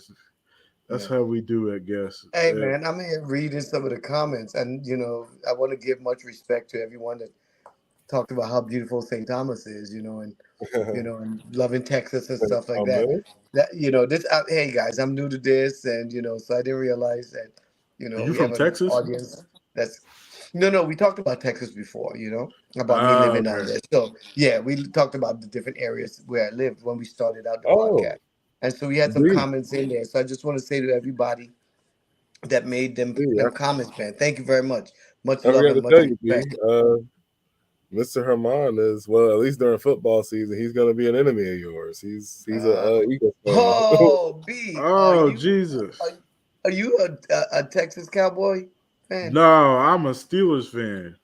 that's Yeah. how we do, I guess. Hey man, I'm here reading some of the comments, and I want to give much respect to everyone that talked about how beautiful St. Thomas is, and loving Texas and stuff like oh that. man. That this. Hey guys, I'm new to this, and so I didn't realize that Are you we have from an Texas? audience that's. No. We talked about Texas before, about me living down Okay. there. So yeah, we talked about the different areas where I lived when we started out the Oh, podcast, and so we had some indeed. comments in there. So I just want to say to everybody that made Yeah. them comments, man. Thank you very much. Much I love forgot and to much tell you, B. respect. Mr. Hermon is at least during football season, he's gonna be an enemy of yours. He's a Uh, Eagles fan. oh, B, Oh Jesus! are you a Texas Cowboy fan? No, I'm a Steelers fan.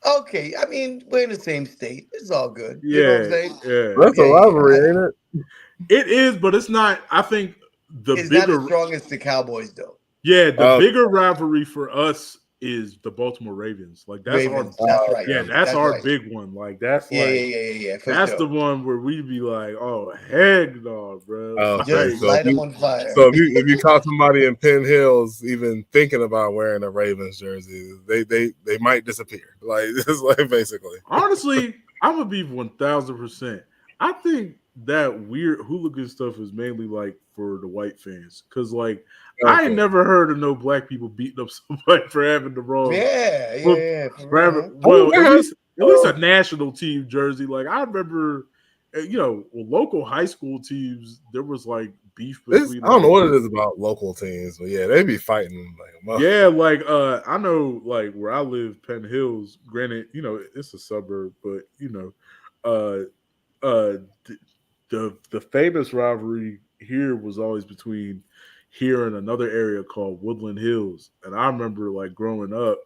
Okay, I mean we're in the same state. It's all good. You know what I'm Yeah, saying? yeah. That's a Yeah, yeah. rivalry, ain't it? It is, but it's not. I think the It's not as bigger, strong as the Cowboys though. the Uh, bigger rivalry for us is the Baltimore Ravens. Like that's our, Ravens. That's right. yeah, okay. that's That's our right. big one. Like that's Yeah, yeah, like yeah, yeah, for that's sure. the one where we be like, oh heck no, bro. Okay, Just Like, so light them on fire. if you caught somebody in Penn Hills even thinking about wearing a Ravens jersey, they might disappear. Like it's like basically. honestly, I'm gonna be 1,000%. I think that weird hooligan stuff is mainly like for the white fans, because like I ain't Okay. never heard of no black people beating up somebody for having the wrong, Yeah, yeah, for, yeah. For for real, having, huh? Oh, well, there has at least a national team jersey. Like I remember, local high school teams, there was like beef this. between I don't know like, what it is about local teams, but yeah, they be fighting like a yeah, motherfucker. like I know like where I live, Penn Hills. Granted, it's a suburb, but uh th- the famous rivalry here was always between here and another area called Woodland Hills. And I remember like growing up,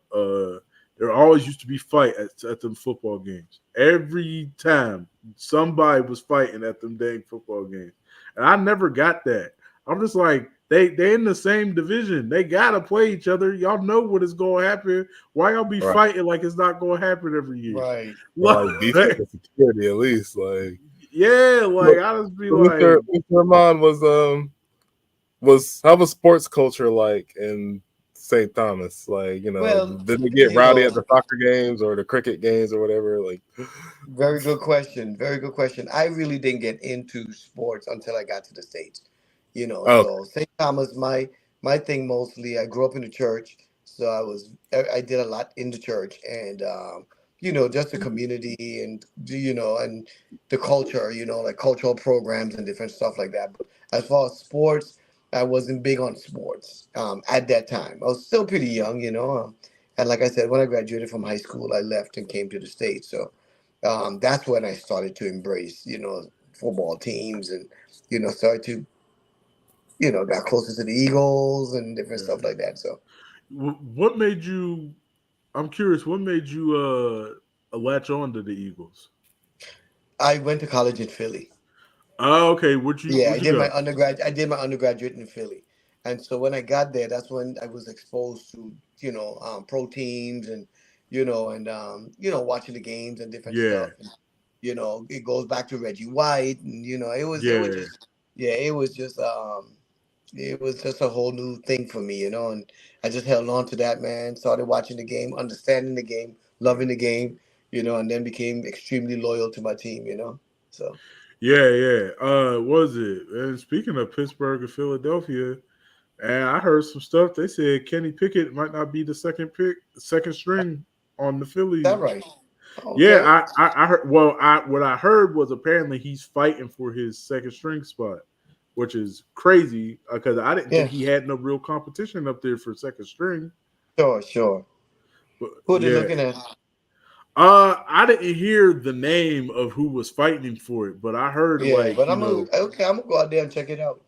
there always used to be fight at them football games. Every time somebody was fighting at them dang football games. And I never got that. I'm just like, They in the same division. They gotta play each other. Y'all know what is going to happen. Why y'all be Right. fighting like it's not going to happen every year? Right. Like defense Like, and security at least. Like yeah, like look, I just be Mr. like, Hermon was how was sports culture like in St. Thomas? Like, Well, did they get you rowdy know, at the soccer games or the cricket games or whatever? Like, very good question. Very good question. I really didn't get into sports until I got to the States. oh, So St. Thomas, my thing mostly. I grew up in the church, so I did a lot in the church, and just the community and and the culture. Like cultural programs and different stuff like that. But as far as sports, I wasn't big on sports at that time. I was still pretty young. And like I said, when I graduated from high school, I left and came to the States. So that's when I started to embrace, football teams and, started to, got closer to the Eagles and different yeah. stuff like that. So What made you? I'm curious. What made you latch on to the Eagles? I went to college in Philly. Oh, okay. Where'd you Yeah, Where'd you go? I did my undergraduate in Philly. And so when I got there, that's when I was exposed to, pro teams and, watching the games and different Yeah, stuff. And, it goes back to Reggie White and, it was yeah, just, yeah, it was just a whole new thing for me, and I just held on to that, man. Started watching the game, understanding the game, loving the game, and then became extremely loyal to my team, So yeah. What was it? And speaking of Pittsburgh and Philadelphia, and I heard some stuff. They said Kenny Pickett might not be the second string on the that Philly. right? Yeah, Okay. I heard. Well, what I heard was apparently he's fighting for his second string spot, which is crazy because I didn't think Yeah. he had no real competition up there for second string. Sure. Sure. But Who are they yeah, looking at? I didn't hear the name of who was fighting for it, but I heard Yeah, like but I'm gonna go out there and check it out.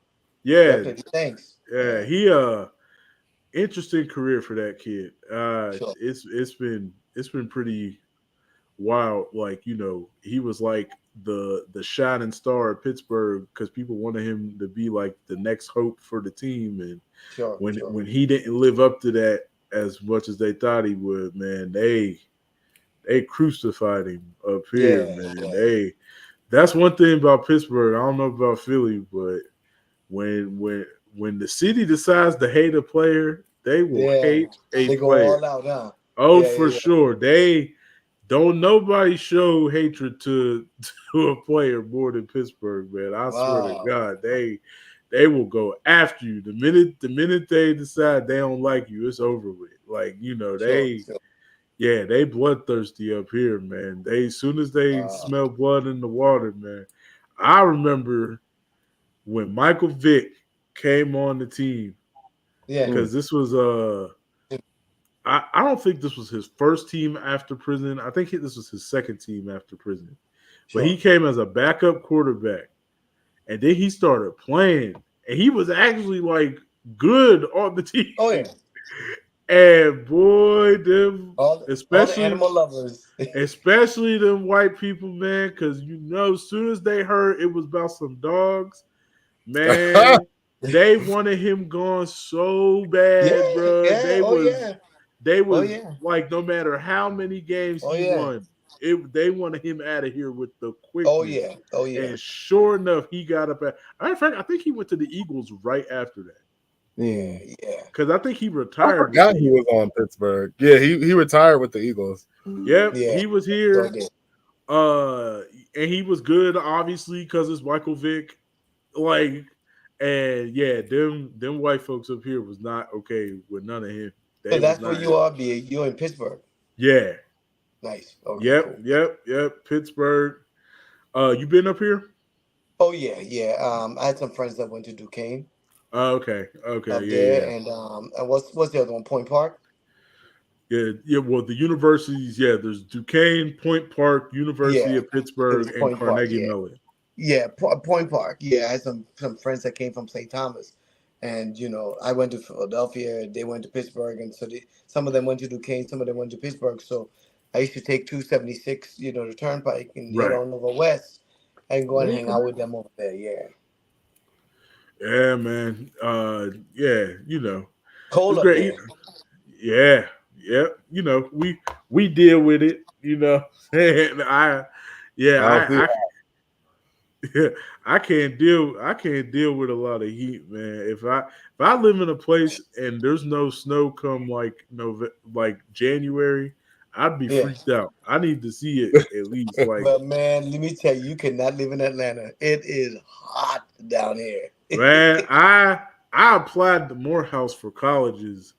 yeah, Definitely. Thanks. yeah, Yeah. he interesting career for that kid. Sure. It's been pretty wild. Like he was like the shining star of Pittsburgh because people wanted him to be like the next hope for the team, and Sure. Sure. when he didn't live up to that as much as they thought he would, man, they crucified him up here, Yeah. man. Yeah. That's one thing about Pittsburgh. I don't know about Philly, but when when when the city decides to hate a player, they will Yeah. hate a They go player. all out, huh? Oh, Yeah. for Yeah. sure. They don't nobody show hatred to to a player more than Pittsburgh, man. I swear to Wow. God, they will go after you the minute they decide they don't like you. It's over with. Like Sure. Sure. they bloodthirsty up here, man. They soon as they Wow. smell blood in the water, man. I remember when Michael Vick came on the team Yeah. mm, because this was I don't think this was his first team after prison. I think this was his second team after prison. But he Sure. came as a backup quarterback, and then he started playing, and he was actually like good on the team. Oh yeah. And boy, them All the animal lovers. especially them white people, man, because as soon as they heard it was about some dogs, man, they wanted him gone so Yeah. bad, bro. Yeah. They Oh was yeah. they Oh was yeah. like, no matter how many games Oh he yeah. won, they wanted him out of here with the Oh quickness. yeah. Oh yeah. And sure enough, he got up at. Matter of fact, I think he went to the Eagles right after that Yeah. mm. Yeah. because I think he I retired with the forgot he was Eagles. on Pittsburgh. Yeah, he retired with the Eagles. Yep, Yeah. he was So I here. did. Uh, and he was good, obviously, because it's Michael Vick. Like, and yeah, them white folks up here was not okay with none of him. So They was that's where not. you are, B. You're in Pittsburgh. Yeah. Nice. Okay. Yep. Cool. Yep. Pittsburgh. You been up here? Oh yeah. Yeah. I had some friends that went to Duquesne Okay. Okay. up Yeah. there, Yeah. and what's the other one? Point Park. Yeah. Yeah. Well, the universities. Yeah. There's Duquesne, Point Park, University Yeah. of It was Pittsburgh, and Point Park. Carnegie Yeah. Mellon. Yeah. Point Park. Yeah. I had some friends that came from St. Thomas, and I went to Philadelphia. They went to Pittsburgh, and so some of them went to Duquesne, some of them went to Pittsburgh. So I used to take 276, the Turnpike, and head Right. on over west, and go and hang Okay. out with them over there. Yeah. Yeah, man. Yeah, Cold it's up great. there. Yeah, yeah. We deal with it. And yeah, I'll see. I can't deal with a lot of heat, man. If I live in a place and there's no snow come like January, I'd be Yeah. freaked out. I need to see it at least like, Well, man, let me tell you, you cannot live in Atlanta. It is hot down here. man, I applied to Morehouse for colleges.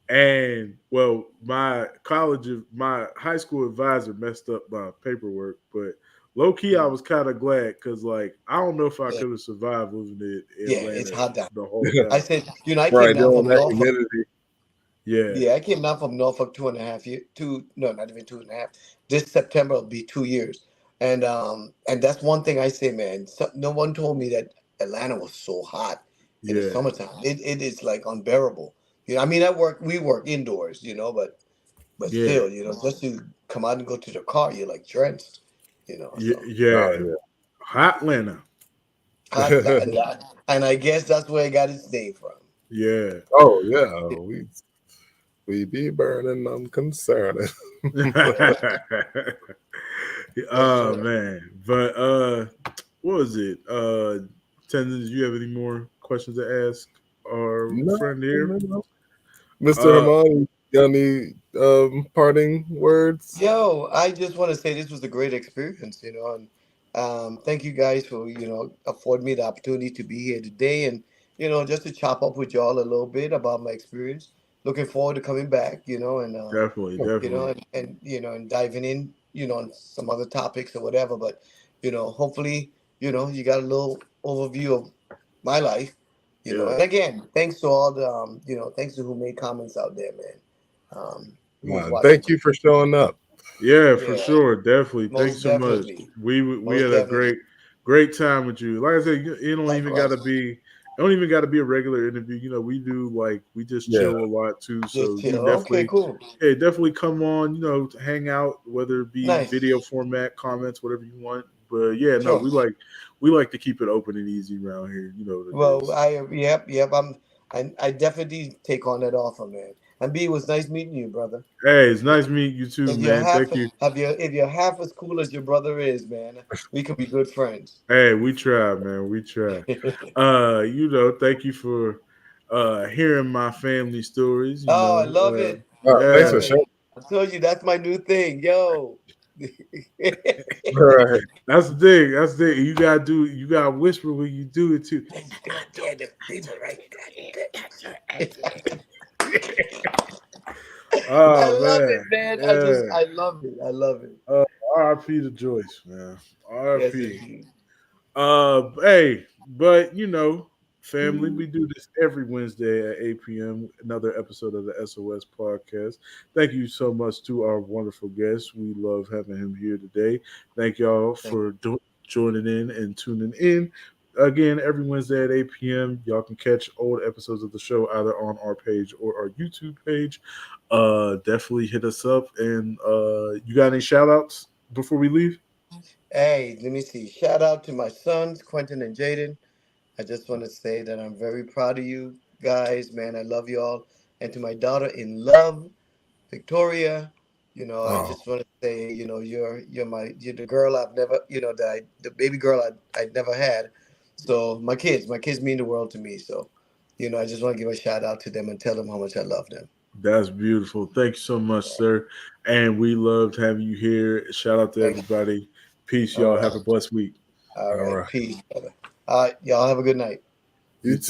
And well, my high school advisor messed up my paperwork, but low key, I was kind of glad because, like, I don't know if I Yeah, could have survived living in yeah, it's Atlanta hot down. the whole I time. said, I came Right, down doing from that Norfolk. humidity. Yeah, Yeah, I came down from Norfolk 2.5 years. No, not even 2.5. This September will be 2 years, and that's one thing I say, man. No one told me that Atlanta was so hot in the yeah, summertime. It is like unbearable. I mean, we work indoors, but yeah, still, just to come out and go to the car, you're like drenched, yeah, so. yeah. Oh Hot Atlanta. Hot, and I guess that's where it got its name from. Yeah. oh yeah, we be burning. I'm concerned. Yes, Oh sir. man, but what was it? Tendon, do you have any more questions to ask our No, friend here? no. Mr. Uh, Hermon, you got any parting words? Yo, I just want to say this was a great experience, and thank you guys for afford me the opportunity to be here today, and just to chop up with y'all a little bit about my experience. Looking forward to coming back, and definitely, definitely. and diving in, on some other topics or whatever. But hopefully, you got a little overview of my life, Yeah, And again, thanks to all the thanks to who made comments out there, man. Who was watching. Thank you for showing up. yeah, for Yeah, sure, definitely. Thanks most so much. definitely. We Most had a definitely. great time with you. Like I said, you don't even got Likewise. to be. It don't even got to be a regular interview. We do like we just Yeah, chill a lot too. Just So you chill. can Okay, definitely, cool. yeah, definitely come on. To hang out, whether it be Nice. video format, comments, whatever you want. But yeah, no, Sure. we like to keep it open and easy around here. You know what it Well, is. yep. I definitely take on that offer, man. And B, it was nice meeting you, brother. Hey, it's nice meeting you too, man. Thank you. If you're half as cool as your brother is, man, we could be good friends. Hey, we try, man. We try. Thank you for hearing my family stories. Oh, I love it. I thanks Yeah, love for it. sharing. I told you that's my new thing, yo. All right. that's the thing. That's the thing. You gotta whisper when you do it too. You got there the people right. I Oh love it, man, man. yeah. I love it. I love it. Uh, R.I.P. to Joyce, man. Yes, R.I.P. indeed. Hey, but family, Mhm. we do this every Wednesday at 8 p.m. Another episode of the SOS podcast. Thank you so much to our wonderful guest. We love having him here today. Thank y'all Thank for joining in and tuning in. Again, every Wednesday at 8 p.m. Y'all can catch old episodes of the show either on our page or our YouTube page. Definitely hit us up. And you got any shout outs before we leave? Hey, let me see. Shout out to my sons, Quentin and Jaden. I just want to say that I'm very proud of you guys, man. I love you all. And to my daughter in love, Victoria, I Oh, just want to say, you're the girl I've never, the baby girl I never had. So my kids mean the world to me. So, I just want to give a shout out to them and tell them how much I love them. That's beautiful. Thank you so much, sir. And we loved having you here. Shout out to Thank you. everybody. Peace, All y'all. Have right. a blessed week. All all right. right. Peace, brother. All right. Y'all have a good night. You You too. too.